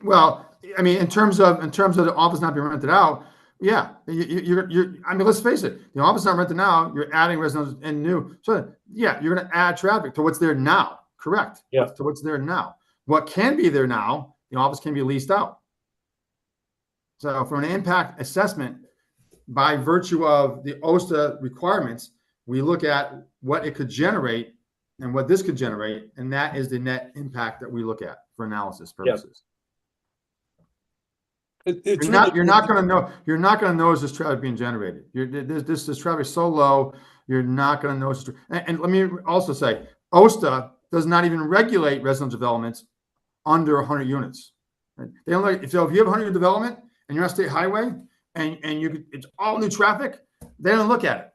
Well, I mean, in terms of the office not being rented out, yeah, I mean, let's face it, the office not rented out, you're adding residents and new. So yeah, you're going to add traffic to what's there now. Correct. Yeah. To what's there now. What can be there now, the office can be leased out. So from an impact assessment, by virtue of the OSTA requirements, we look at what it could generate and what this could generate, and that is the net impact that we look at for analysis purposes. You're not going to notice this traffic being generated. This traffic is so low, you're not going to notice. And let me also say, OSTA does not even regulate residential developments under 100 units. They only, so if you have 100 development and you're on a state highway and it's all new traffic, they don't look at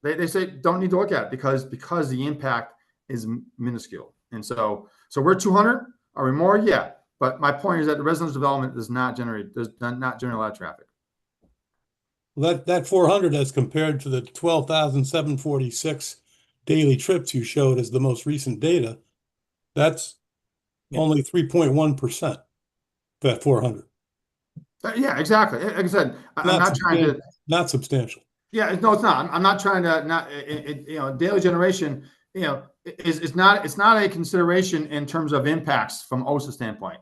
it. They say don't need to look at it because the impact is minuscule. And so we're 200. Are we more? Yeah. But my point is that the residential development does not generate a lot of traffic. Well, that 400 as compared to the 12,746 daily trips you showed as the most recent data, that's only 3.1%. That 400. Yeah, exactly. Like I said, I'm not trying to. Not substantial. Yeah, no, it's not. I'm not trying to daily generation, is not a consideration in terms of impacts from OSA standpoint.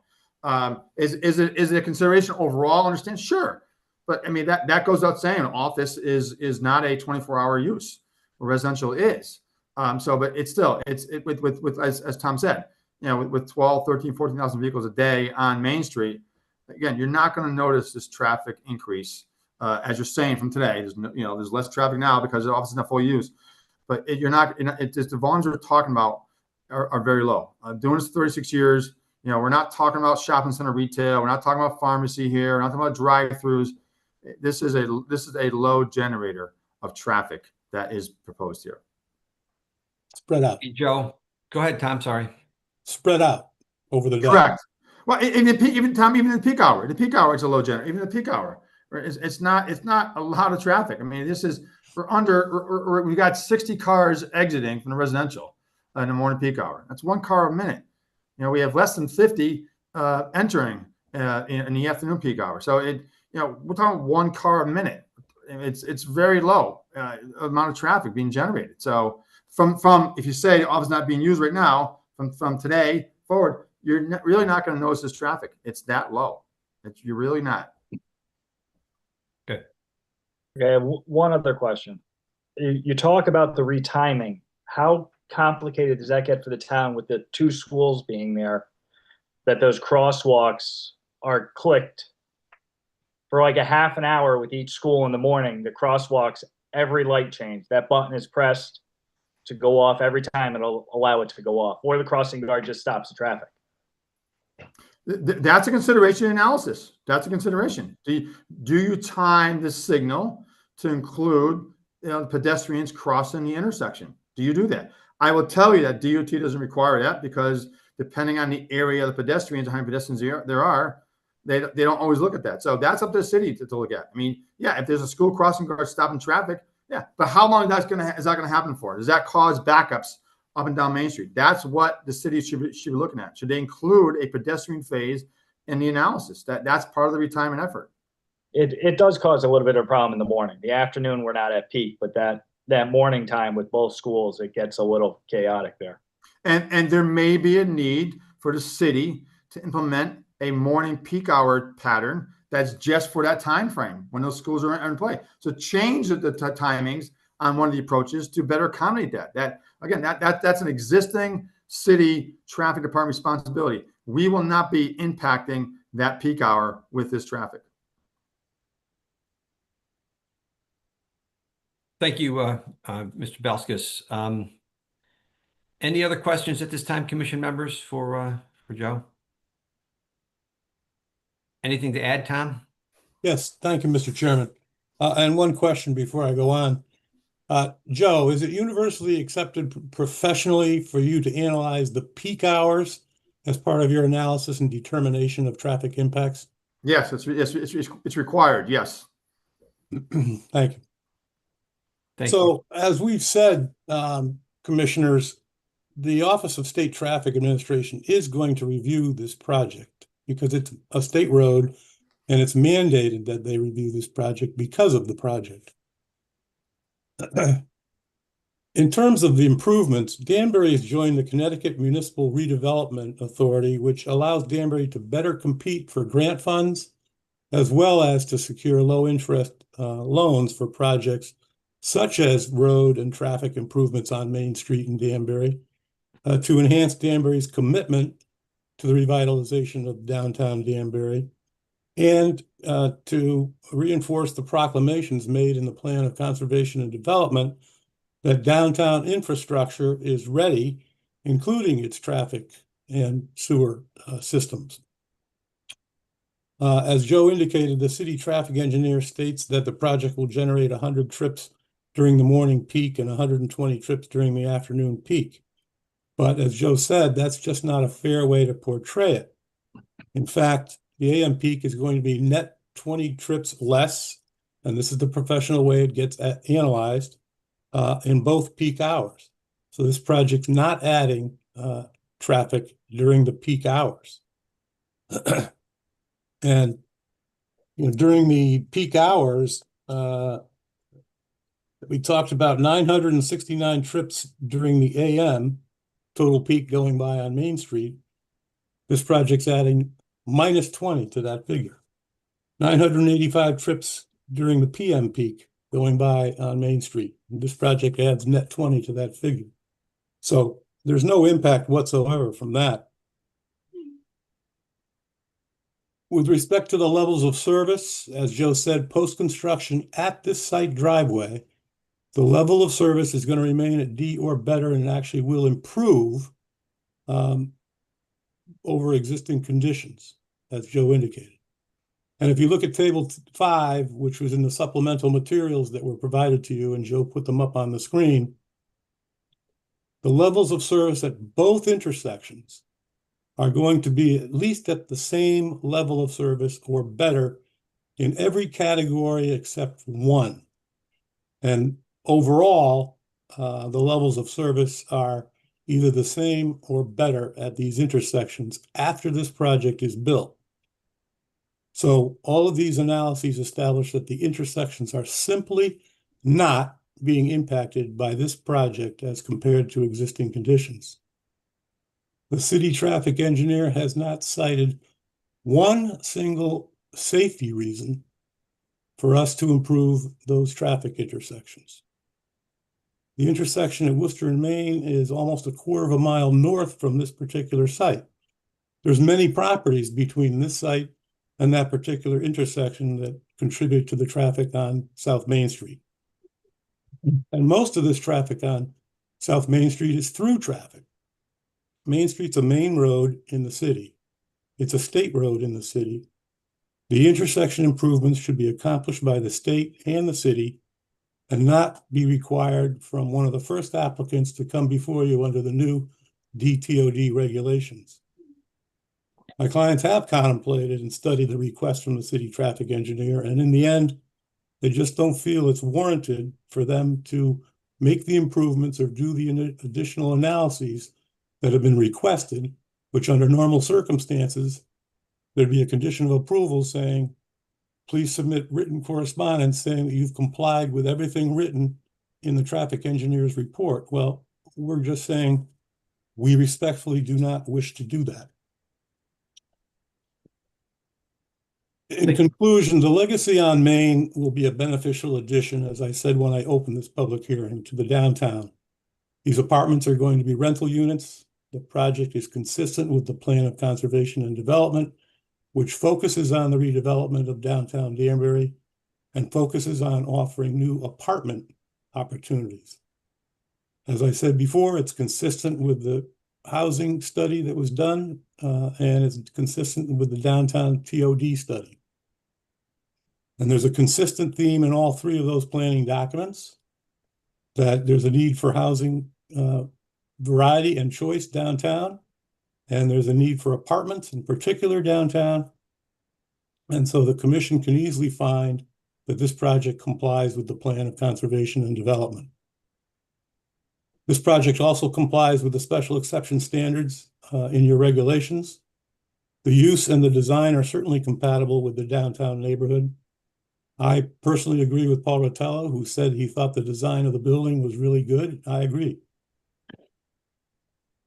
Is it a consideration overall? Understand? Sure. But I mean, that goes without saying, office is not a 24-hour use. Residential is. But it's still, with as Tom said, with 12, 13, 14,000 vehicles a day on Main Street, again, you're not going to notice this traffic increase, as you're saying from today. There's less traffic now because the office is not full use, but the volumes we're talking about are very low. Doing this for 36 years, we're not talking about shopping center retail. We're not talking about pharmacy here. We're not talking about drive-throughs. This is a low generator of traffic that is proposed here. Spread out. Hey, Joe, go ahead, Tom. Sorry. Spread out over the day. Correct. Well, even in the peak hour, it's a low generator. Even the peak hour, it's not a lot of traffic. I mean, we got 60 cars exiting from the residential. in the morning peak hour. That's 1 car a minute. We have less than 50 entering in the afternoon peak hour. So we're talking 1 car a minute. It's very low amount of traffic being generated. So from if you say the office not being used right now, from today forward, you're really not going to notice this traffic. It's that low. You're really not. Okay, one other question. You talk about the retiming. How complicated does that get for the town with the 2 schools being there, that those crosswalks are clicked for like a half an hour with each school in the morning? The crosswalks, every light change, that button is pressed to go off every time. It'll allow it to go off, or the crossing guard just stops the traffic. That's a consideration analysis. That's a consideration. Do you time the signal to include pedestrians crossing the intersection? Do you do that? I will tell you that DOT doesn't require that, because depending on the area of the pedestrians, how many pedestrians there are, they don't always look at that. So that's up to the city to look at. I mean, yeah, if there's a school crossing guard stopping traffic, yeah, but how long is that going to happen for? Does that cause backups up and down Main Street? That's what the city should be looking at. Should they include a pedestrian phase in the analysis? That's part of the retirement effort. It does cause a little bit of a problem in the morning. The afternoon, we're not at peak, but that morning time with both schools, it gets a little chaotic there. And there may be a need for the city to implement a morning peak hour pattern that's just for that time frame when those schools are in play. So change the timings on one of the approaches to better accommodate that. That's an existing city traffic department responsibility. We will not be impacting that peak hour with this traffic. Thank you, Mr. Belskis. Any other questions at this time, commission members, for Joe? Anything to add, Tom? Yes, thank you, Mr. Chairman. And one question before I go on. Joe, is it universally accepted professionally for you to analyze the peak hours as part of your analysis and determination of traffic impacts? Yes, it's required. Yes. Thank you. Thank you. So, as we've said, commissioners, the Office of State Traffic Administration is going to review this project because it's a state road and it's mandated that they review this project because of the project. In terms of the improvements, Danbury has joined the Connecticut Municipal Redevelopment Authority, which allows Danbury to better compete for grant funds, as well as to secure low-interest loans for projects such as road and traffic improvements on Main Street in Danbury, to enhance Danbury's commitment to the revitalization of downtown Danbury, and to reinforce the proclamations made in the Plan of Conservation and Development that downtown infrastructure is ready, including its traffic and sewer systems. As Joe indicated, the city traffic engineer states that the project will generate 100 trips during the morning peak and 120 trips during the afternoon peak. But as Joe said, that's just not a fair way to portray it. In fact, the AM peak is going to be net 20 trips less, and this is the professional way it gets analyzed, in both peak hours. So this project's not adding traffic during the peak hours. And during the peak hours, we talked about 969 trips during the AM, total peak going by on Main Street. This project's adding minus 20 to that figure. 985 trips during the PM peak going by on Main Street. This project adds net 20 to that figure. So there's no impact whatsoever from that. With respect to the levels of service, as Joe said, post-construction at this site driveway, the level of service is going to remain at D or better, and actually will improve over existing conditions, as Joe indicated. And if you look at table 5, which was in the supplemental materials that were provided to you, and Joe put them up on the screen, the levels of service at both intersections are going to be at least at the same level of service or better in every category except one. And overall, the levels of service are either the same or better at these intersections after this project is built. So all of these analyses establish that the intersections are simply not being impacted by this project as compared to existing conditions. The city traffic engineer has not cited one single safety reason for us to improve those traffic intersections. The intersection at Worcester and Main is almost a quarter of a mile north from this particular site. There's many properties between this site and that particular intersection that contribute to the traffic on South Main Street. And most of this traffic on South Main Street is through traffic. Main Street's a main road in the city. It's a state road in the city. The intersection improvements should be accomplished by the state and the city and not be required from one of the first applicants to come before you under the new DTOD regulations. My clients have contemplated and studied the request from the city traffic engineer, and in the end, they just don't feel it's warranted for them to make the improvements or do the additional analyses that have been requested, which under normal circumstances, there'd be a condition of approval saying, please submit written correspondence saying that you've complied with everything written in the traffic engineer's report. Well, we're just saying we respectfully do not wish to do that. In conclusion, the Legacy on Main will be a beneficial addition, as I said when I opened this public hearing, to the downtown. These apartments are going to be rental units. The project is consistent with the Plan of Conservation and Development, which focuses on the redevelopment of downtown Danbury and focuses on offering new apartment opportunities. As I said before, it's consistent with the housing study that was done, and it's consistent with the downtown TOD study. And there's a consistent theme in all three of those planning documents that there's a need for housing variety and choice downtown, and there's a need for apartments in particular downtown. And so the commission can easily find that this project complies with the Plan of Conservation and Development. This project also complies with the special exception standards in your regulations. The use and the design are certainly compatible with the downtown neighborhood. I personally agree with Paul Rotello, who said he thought the design of the building was really good. I agree.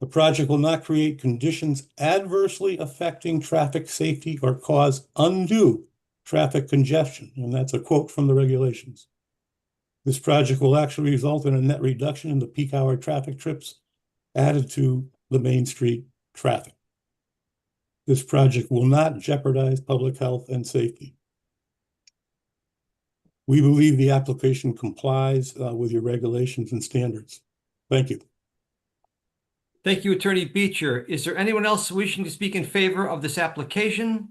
The project will not create conditions adversely affecting traffic safety or cause undue traffic congestion. And that's a quote from the regulations. This project will actually result in a net reduction in the peak hour traffic trips added to the Main Street traffic. This project will not jeopardize public health and safety. We believe the application complies with your regulations and standards. Thank you. Thank you, Attorney Beecher. Is there anyone else wishing to speak in favor of this application?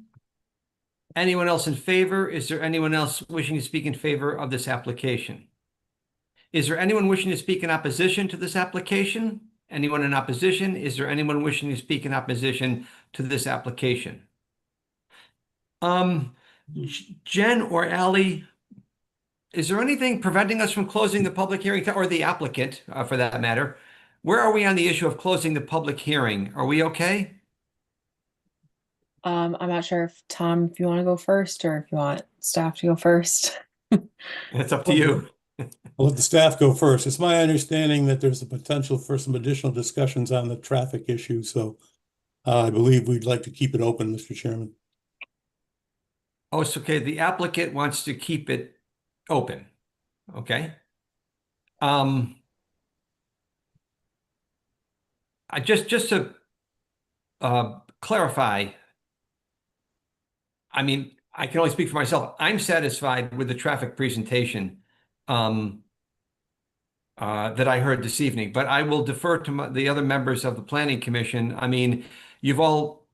Anyone else in favor? Is there anyone else wishing to speak in favor of this application? Is there anyone wishing to speak in opposition to this application? Anyone in opposition? Is there anyone wishing to speak in opposition to this application? Jen or Ally, is there anything preventing us from closing the public hearing, or the applicant for that matter? Where are we on the issue of closing the public hearing? Are we okay? I'm not sure if Tom, if you want to go first or if you want staff to go first. It's up to you. I'll let the staff go first. It's my understanding that there's a potential for some additional discussions on the traffic issue, so I believe we'd like to keep it open, Mr. Chairman. Oh, it's okay. The applicant wants to keep it open. Okay. I just to clarify, I mean, I can only speak for myself. I'm satisfied with the traffic presentation that I heard this evening, but I will defer to the other members of the Planning Commission. I mean, you've all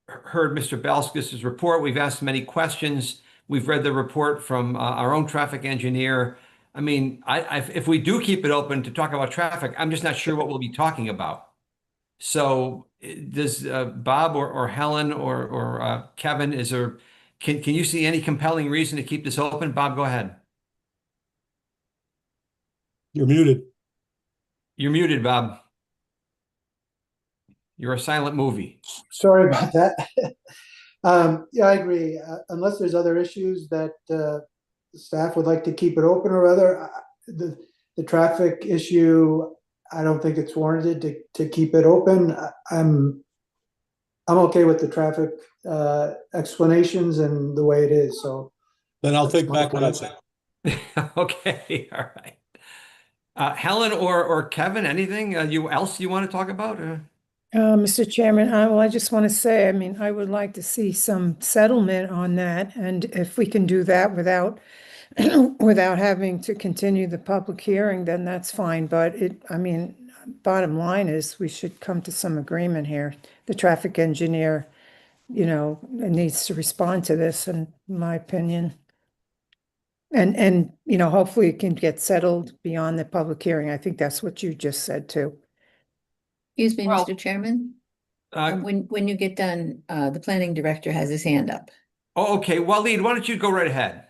heard Mr. Balskis's report. We've asked many questions. We've read the report from our own traffic engineer. I mean, if we do keep it open to talk about traffic, I'm just not sure what we'll be talking about. So does Bob or Helen or Kevin, can you see any compelling reason to keep this open? Bob, go ahead. You're muted. You're muted, Bob. You're a silent movie. Sorry about that. Yeah, I agree. Unless there's other issues that staff would like to keep it open or other, the traffic issue, I don't think it's warranted to keep it open. I'm okay with the traffic explanations and the way it is, so. Then I'll take That's my back what I plan. said. Okay, all right. Helen or Kevin, anything you want to talk about? Mr. Chairman, I just want to say, I mean, I would like to see some settlement on that, and if we can do that without without having to continue the public hearing, then that's fine. But I mean, bottom line is we should come to some agreement here. The traffic engineer, needs to respond to this, in my opinion. And hopefully it can get settled beyond the public hearing. I think that's what you just said too. Excuse me, Well, Mr. Chairman. Uh, When you get done, the planning director has his hand up. oh, okay. Waleed, why don't you go right ahead?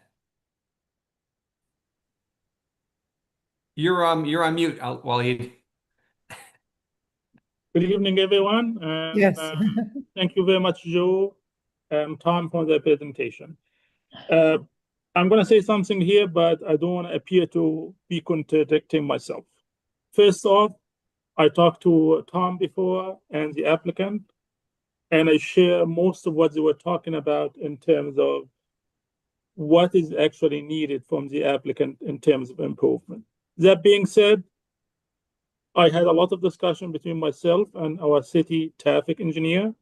You're on mute, Waleed. Good evening, everyone. And, Yes. thank you very much, Joe and Tom, for the presentation. I'm going to say something here, but I don't want to appear to be contradicting myself. First off, I talked to Tom before and the applicant, and I share most of what they were talking about in terms of what is actually needed from the applicant in terms of improvement. That being said, I had a lot of discussion between myself and our city traffic engineer.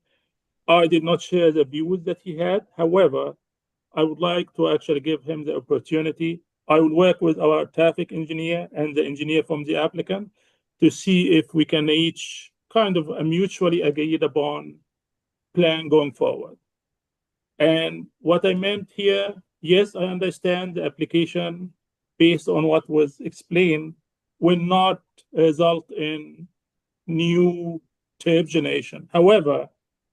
I did not share the views that he had. However, I would like to actually give him the opportunity. I will work with our traffic engineer and the engineer from the applicant to see if we can reach kind of a mutually agreed upon plan going forward. And what I meant here, yes, I understand the application based on what was explained will not result in new tape generation. However,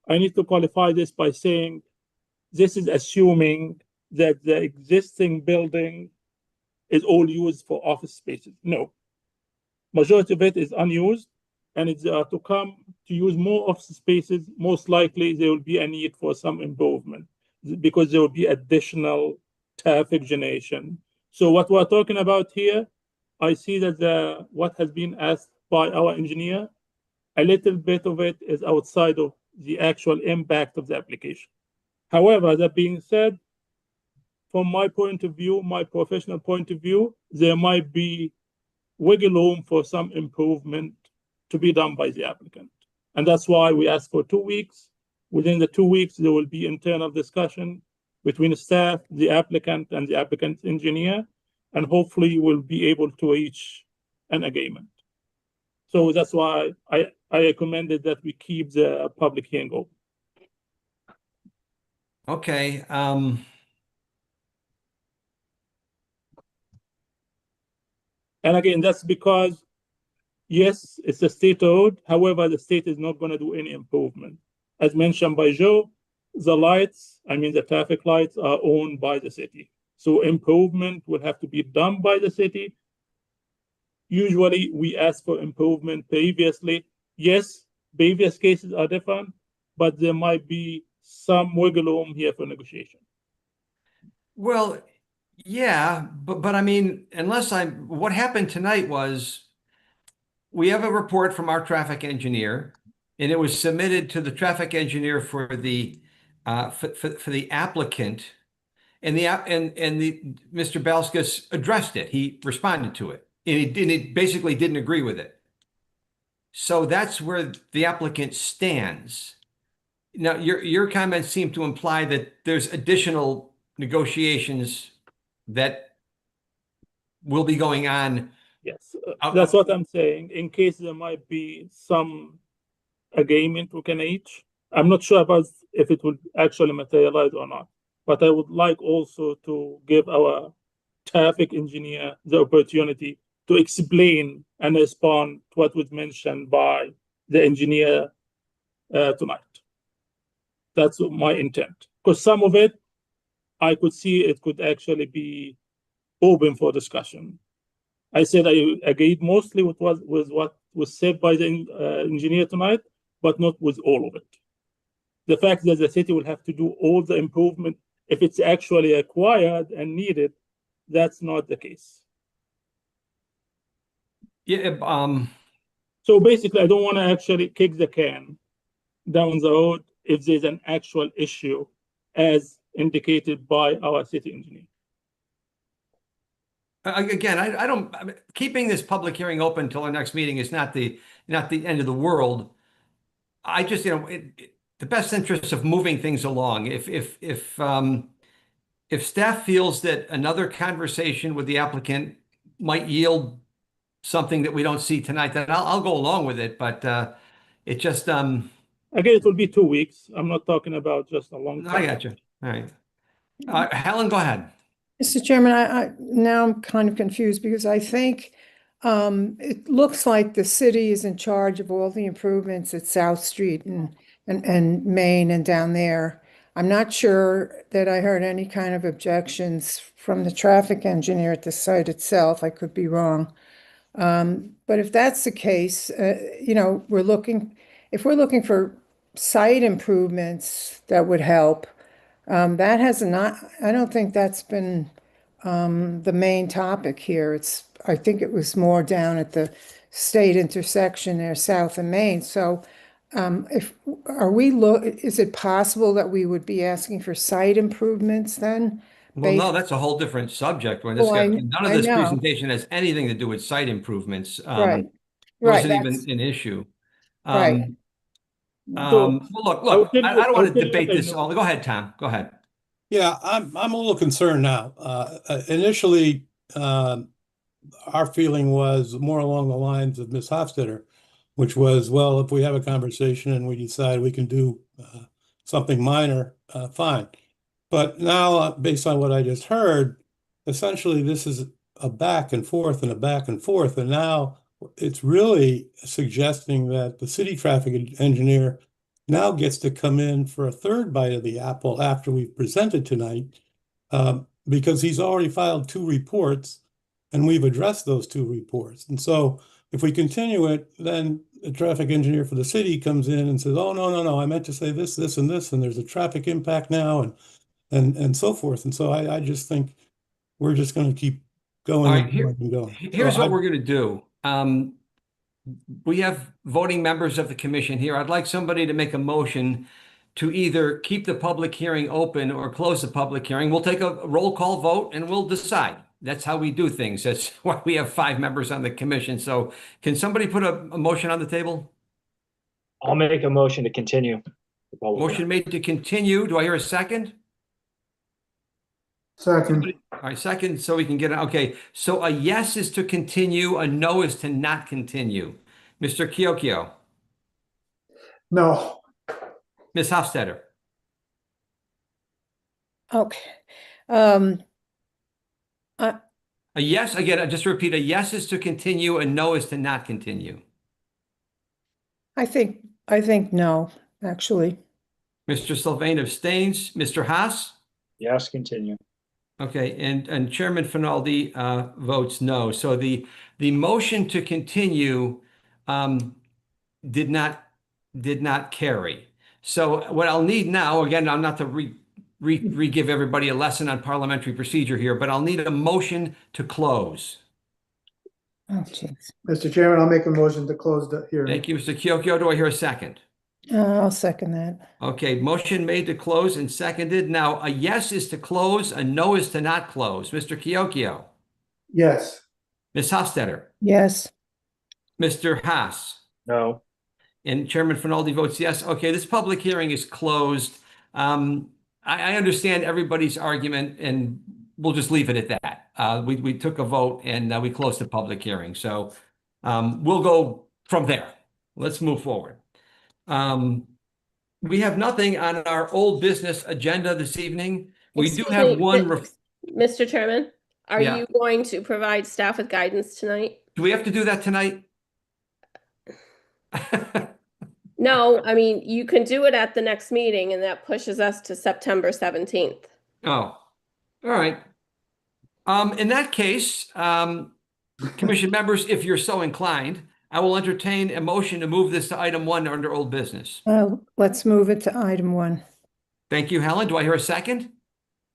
I need to qualify this by saying this is assuming that the existing building is all used for office spaces. No. Majority of it is unused, and it's to come to use more office spaces, most likely there will be a need for some improvement because there will be additional traffic generation. So what we're talking about here, I see that what has been asked by our engineer, a little bit of it is outside of the actual impact of the application. However, that being said, from my point of view, my professional point of view, there might be wiggle room for some improvement to be done by the applicant. And that's why we asked for 2 weeks. Within the 2 weeks, there will be internal discussion between the staff, the applicant, and the applicant's engineer, and hopefully we'll be able to reach an agreement. So that's why I recommended that we keep the public hearing open. Okay. And again, that's because, yes, it's a state road. However, the state is not going to do any improvement. As mentioned by Joe, the lights, the traffic lights are owned by the city. So improvement will have to be done by the city. Usually we ask for improvement previously. Yes, previous cases are different, but there might be some wiggle room here for negotiation. Well, yeah, but what happened tonight was we have a report from our traffic engineer, and it was submitted to the traffic engineer for the applicant, and Mr. Balskis addressed it. He responded to it, and he basically didn't agree with it. So that's where the applicant stands. Now, your comments seem to imply that there's additional negotiations that will be going on. Yes, that's what I'm saying. In case there might be some agreement we can reach. I'm not sure about if it will actually materialize or not, but I would like also to give our traffic engineer the opportunity to explain and respond to what was mentioned by the engineer tonight. That's my intent. Because some of it, I could see it could actually be open for discussion. I said I agreed mostly with what was said by the engineer tonight, but not with all of it. The fact that the city will have to do all the improvement, if it's actually acquired and needed, that's not the case. Yeah, So basically, I don't want to actually kick the can down the road if there's an actual issue as indicated by our city engineer. again, I don't, I mean, keeping this public hearing open until our next meeting is not the end of the world. I just, the best interest of moving things along. If staff feels that another conversation with the applicant might yield something that we don't see tonight, then I'll go along with it. But it just Again, it will be 2 weeks. I'm not talking about just a long time. I got you. All right, Helen, go ahead. Mr. Chairman, now I'm kind of confused because I think it looks like the city is in charge of all the improvements at South Street and Main and down there. I'm not sure that I heard any kind of objections from the traffic engineer at the site itself. I could be wrong. But if that's the case, if we're looking for site improvements that would help, I don't think that's been the main topic here. I think it was more down at the state intersection there, South and Main. So is it possible that we would be asking for site improvements then? Well, no, that's a whole different subject. When none of this presentation has anything to do with site improvements. Right. Wasn't even an issue. Right. Well, look, I don't want to debate this all. Go ahead, Tom. Go ahead. Yeah, I'm a little concerned now. Initially, our feeling was more along the lines of Ms. Hofstetter, which was, well, if we have a conversation and we decide we can do something minor, fine. But now, based on what I just heard, essentially this is a back and forth and a back and forth. And now it's really suggesting that the city traffic engineer now gets to come in for a third bite of the apple after we've presented tonight, because he's already filed 2 reports and we've addressed those 2 reports. And so if we continue it, then the traffic engineer for the city comes in and says, oh, no, I meant to say this, this, and this, and there's a traffic impact now, and so forth. And so I just think we're just going to keep going. All right, and going. Here's what we're going to do. We have voting members of the commission here. I'd like somebody to make a motion to either keep the public hearing open or close the public hearing. We'll take a roll call vote and we'll decide. That's how we do things. That's why we have 5 members on the commission. So can somebody put a motion on the table? I'll make a motion to continue. Motion made to continue. Do I hear a second? Second. All right, second, so we can get it. Okay, so a yes is to continue, a no is to not continue. Mr. Kiokio, No. Ms. Hofstetter, Okay. a yes, again, just to repeat, a yes is to continue, a no is to not continue. I think no, actually. Mr. Sylvain abstains. Mr. Haas? Yes, continue. Okay, and Chairman Finaldi votes no. So the motion to continue did not carry. So what I'll need now, again, I'm not to re-give everybody a lesson on parliamentary procedure here, but I'll need a motion to close. Oh, jeez. Mr. Chairman, I'll make a motion to close the hearing. Thank you, Mr. Kiokio. Do I hear a second? I'll second that. Okay, motion made to close and seconded. Now, a yes is to close, a no is to not close. Mr. Kiokio? Yes. Ms. Hofstetter? Yes. Mr. Haas? No. And Chairman Finaldi votes yes. Okay, this public hearing is closed. I understand everybody's argument, and we'll just leave it at that. We took a vote, and we closed the public hearing. So we'll go from there. Let's move forward. We have nothing on our old business agenda this evening. We do have one. Mr. Chairman, are Yeah. you going to provide staff with guidance tonight? Do we have to do that tonight? No, I mean, you can do it at the next meeting and that pushes us to September 17th. Oh, all right. In that case, commission members, if you're so inclined, I will entertain a motion to move this to item 1 under old business. Let's move it to item 1. Thank you, Helen. Do I hear a second?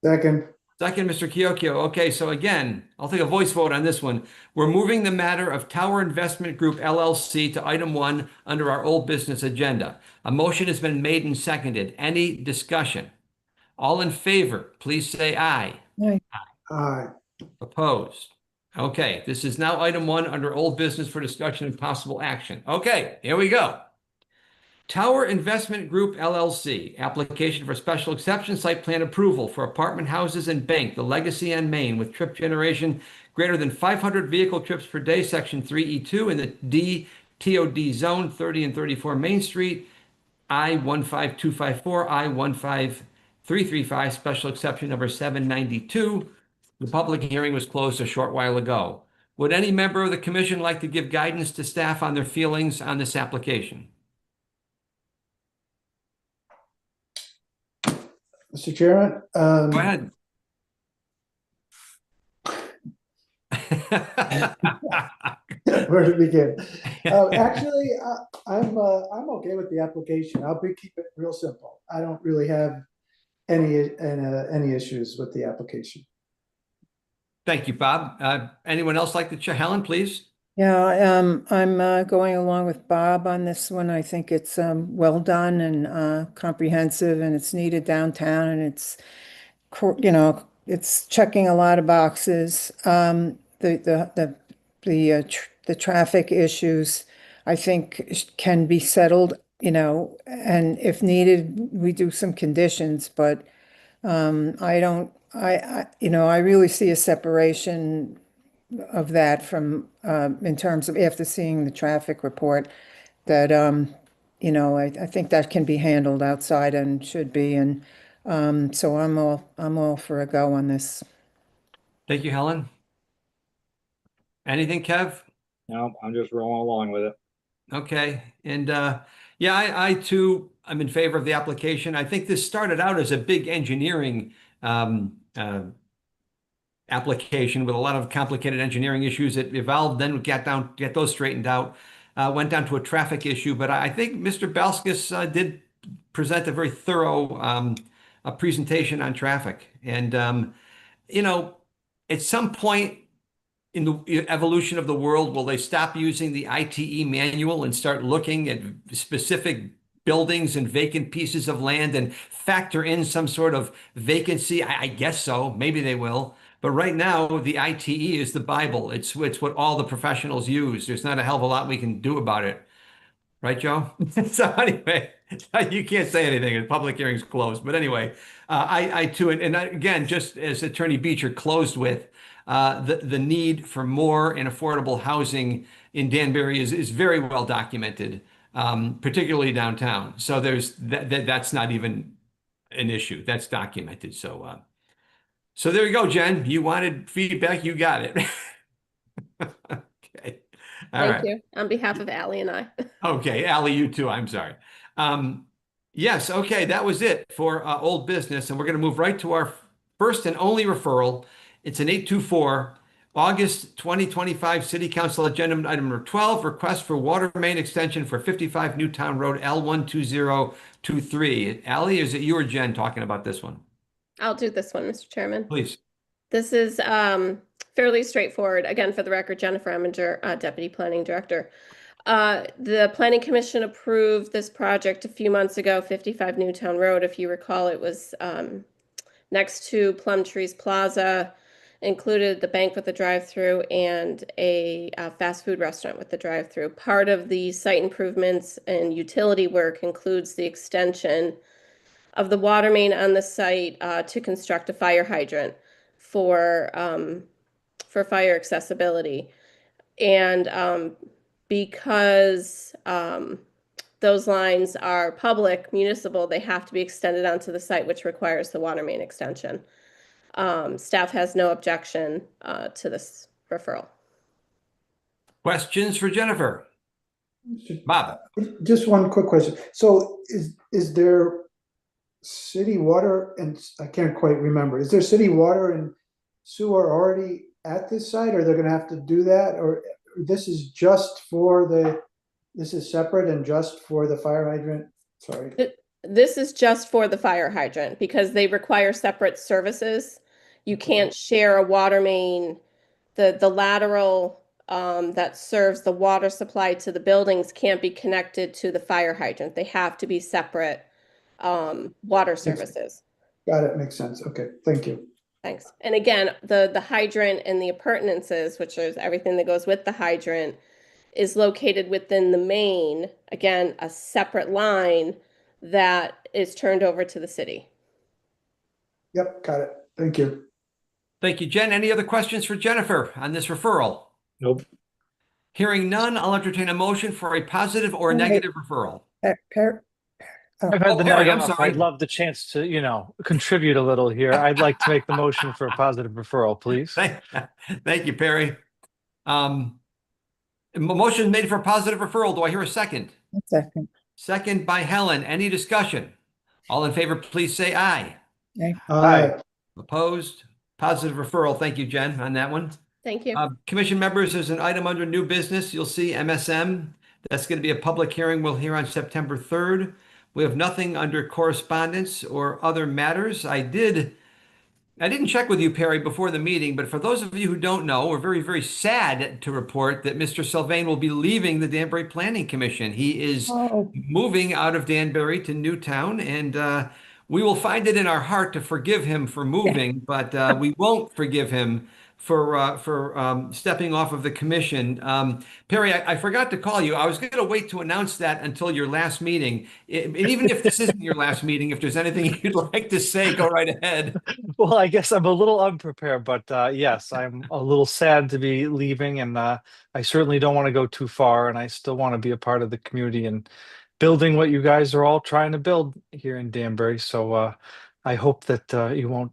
Second. Second, Mr. Kyokyo. Okay, so again, I'll take a voice vote on this one. We're moving the matter of Tower Investment Group LLC to item 1 under our old business agenda. A motion has been made and seconded. Any discussion? All in favor, please say aye. Aye. Opposed? Okay, this is now item 1 under old business for discussion and possible action. Okay, here we go. Tower Investment Group LLC, application for special exception site plan approval for apartment houses and bank, the Legacy on Main, with trip generation greater than 500 vehicle trips per day, section 3E2 in the DTOD zone, 30 and 34 Main Street, I-15254, I-15335, special exception number 792. The public hearing was closed a short while ago. Would any member of the commission like to give guidance to staff on their feelings on this application? Mr. Chairman, Go ahead. where to begin? Actually, I'm okay with the application. keep it real simple. I don't really have any issues with the application. Thank you, Bob. Anyone else like to Helen, please? Yeah, I'm going along with Bob on this one. I think it's well done and comprehensive, and it's needed downtown, and it's, you know, it's checking a lot of boxes. The traffic issues, I think, can be settled, you know, and if needed, we do some conditions, but I really see a separation of that from in terms of after seeing the traffic report that you know, I think that can be handled outside and should be, and so I'm all for a go on this. Thank you, Helen. Anything, Kev? No, I'm just rolling along with it. Okay, and yeah, I too, I'm in favor of the application. I think this started out as a big engineering application with a lot of complicated engineering issues. It evolved, then get those straightened out, went down to a traffic issue. But I think Mr. Balskis did present a very thorough presentation on traffic. And, you know, at some point in the evolution of the world, will they stop using the ITE manual and start looking at specific buildings and vacant pieces of land and factor in some sort of vacancy? I guess so. Maybe they will. But right now, the ITE is the Bible. It's what all the professionals use. There's not a hell of a lot we can do about it. Right, Joe? So anyway, you can't say anything. The public hearing's closed. But anyway, I too, and again, just as Attorney Beecher closed with, the need for more and affordable housing in Danbury is very well documented, particularly downtown. So that's not even an issue. That's documented. So so there you go, Jen. You wanted feedback, you got it. Okay. All Thank you. On behalf of Ally and I. Okay, Ally, you too. I'm sorry. Yes, okay, that was it for old business. And we're going to move right to our first and only referral. It's an 824, August 2025 City Council Agenda Item number 12, request for water main extension for 55 Newtown Road, L12023. Ally, is it you or Jen talking about this one? I'll do this one, Mr. Chairman. Please. This is fairly straightforward. Again, for the record, Jennifer Eminger, Deputy Planning Director. The Planning Commission approved this project a few months ago, 55 Newtown Road. If you recall, it was next to Plum Trees Plaza, included the bank with the drive-through and a fast food restaurant with the drive-through. Part of the site improvements and utility work includes the extension of the water main on the site to construct a fire hydrant for fire accessibility. And because those lines are public, municipal, they have to be extended onto the site, which requires the water main extension. Staff has no objection to this referral. Questions for Jennifer? Bob? Just one quick question. So is there city water, and I can't quite remember, is there city water and sewer already at this site, or they're going to have to do that, or this is just for this is separate and just for the fire hydrant? Sorry. This is just for the fire hydrant because they require separate services. You can't share a water main. The lateral that serves the water supply to the buildings can't be connected to the fire hydrant. They have to be separate water services. Got it. Makes sense. Okay. Thank you. Thanks. And again, the hydrant and the appurtenances, which is everything that goes with the hydrant, is located within the main, again, a separate line that is turned over to the city. Yep. Got it. Thank you. Thank you, Jen. Any other questions for Jennifer on this referral? Nope. Hearing none, I'll entertain a motion for a positive or Wait. negative referral. I've had the Perry, night I'm off. sorry. I'd love the chance to, you know, contribute a little here. I'd like to make the motion for a positive referral, please. Thank you, Perry. Motion made for a positive referral. Do I hear a second? Second. Second by Helen. Any discussion? All in favor, please say aye. Aye. Opposed? Positive referral. Thank you, Jen, on that one. Thank you. Commission members, there's an item under new business. You'll see MSM. That's going to be a public hearing. We'll hear on September 3rd. We have nothing under correspondence or other matters. I didn't check with you, Perry, before the meeting, but for those of you who don't know, we're very, very sad to report that Mr. Sylvain will be leaving the Danbury Planning Commission. He is moving out of Danbury to Newtown, and we will find it in our heart to forgive him for moving, but we won't forgive him for stepping off of the commission. Perry, I forgot to call you. I was going to wait to announce that until your last meeting. And even if this isn't your last meeting, if there's anything you'd like to say, go right ahead. Well, I guess I'm a little unprepared, but yes, I'm a little sad to be leaving, and I certainly don't want to go too far, and I still want to be a part of the community and building what you guys are all trying to build here in Danbury. So I hope that you won't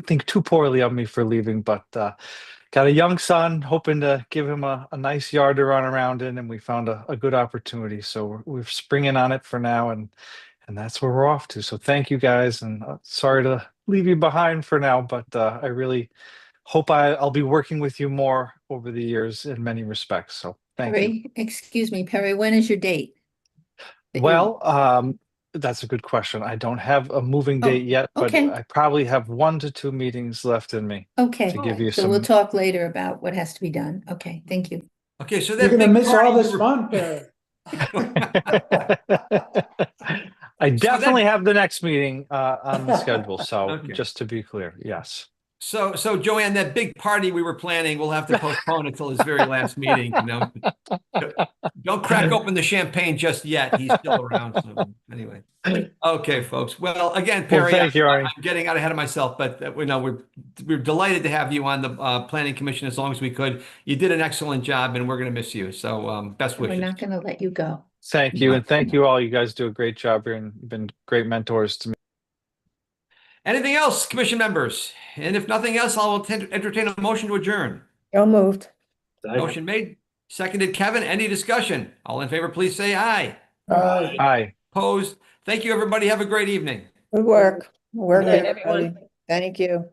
think too poorly of me for leaving, but got a young son, hoping to give him a nice yard to run around in, and we found a good opportunity. So we're springing on it for now, and that's where we're off to. So thank you guys, and sorry to leave you behind for now, but I really hope I'll be working with you more over the years in many respects. So thank you. Perry, excuse me, Perry, when is your date? Well, that's a good question. I don't have a moving date yet, but okay. I probably have 1 to 2 meetings left in me. Okay, to give you so some- we'll talk later about what has to be done. Okay, thank you. Okay, so You're that going to big miss party all this you were- fun, Perry. I definitely have the next meeting on the schedule. So Okay. just to be clear, yes. So Joanne, that big party we were planning, we'll have to postpone until his very last meeting. Don't crack open the champagne just yet. He's still around. So anyway, okay, folks. Well, again, Perry, thank you, Arnie. I'm getting out ahead of myself, but we're delighted to have you on the Planning Commission as long as we could. You did an excellent job, and we're going to miss you. So best We're wishes. not going to let you go. Thank you. And thank you all. You guys do a great job here and you've been great mentors to me. Anything else, Commission members? And if nothing else, I'll entertain a motion to adjourn. So moved. Motion made, seconded. Kevin, any discussion? All in favor, please say aye. Aye. Hi. Opposed? Thank you, everybody. Have a great evening. Good work. Work, Good night, everybody. everyone. Thank you.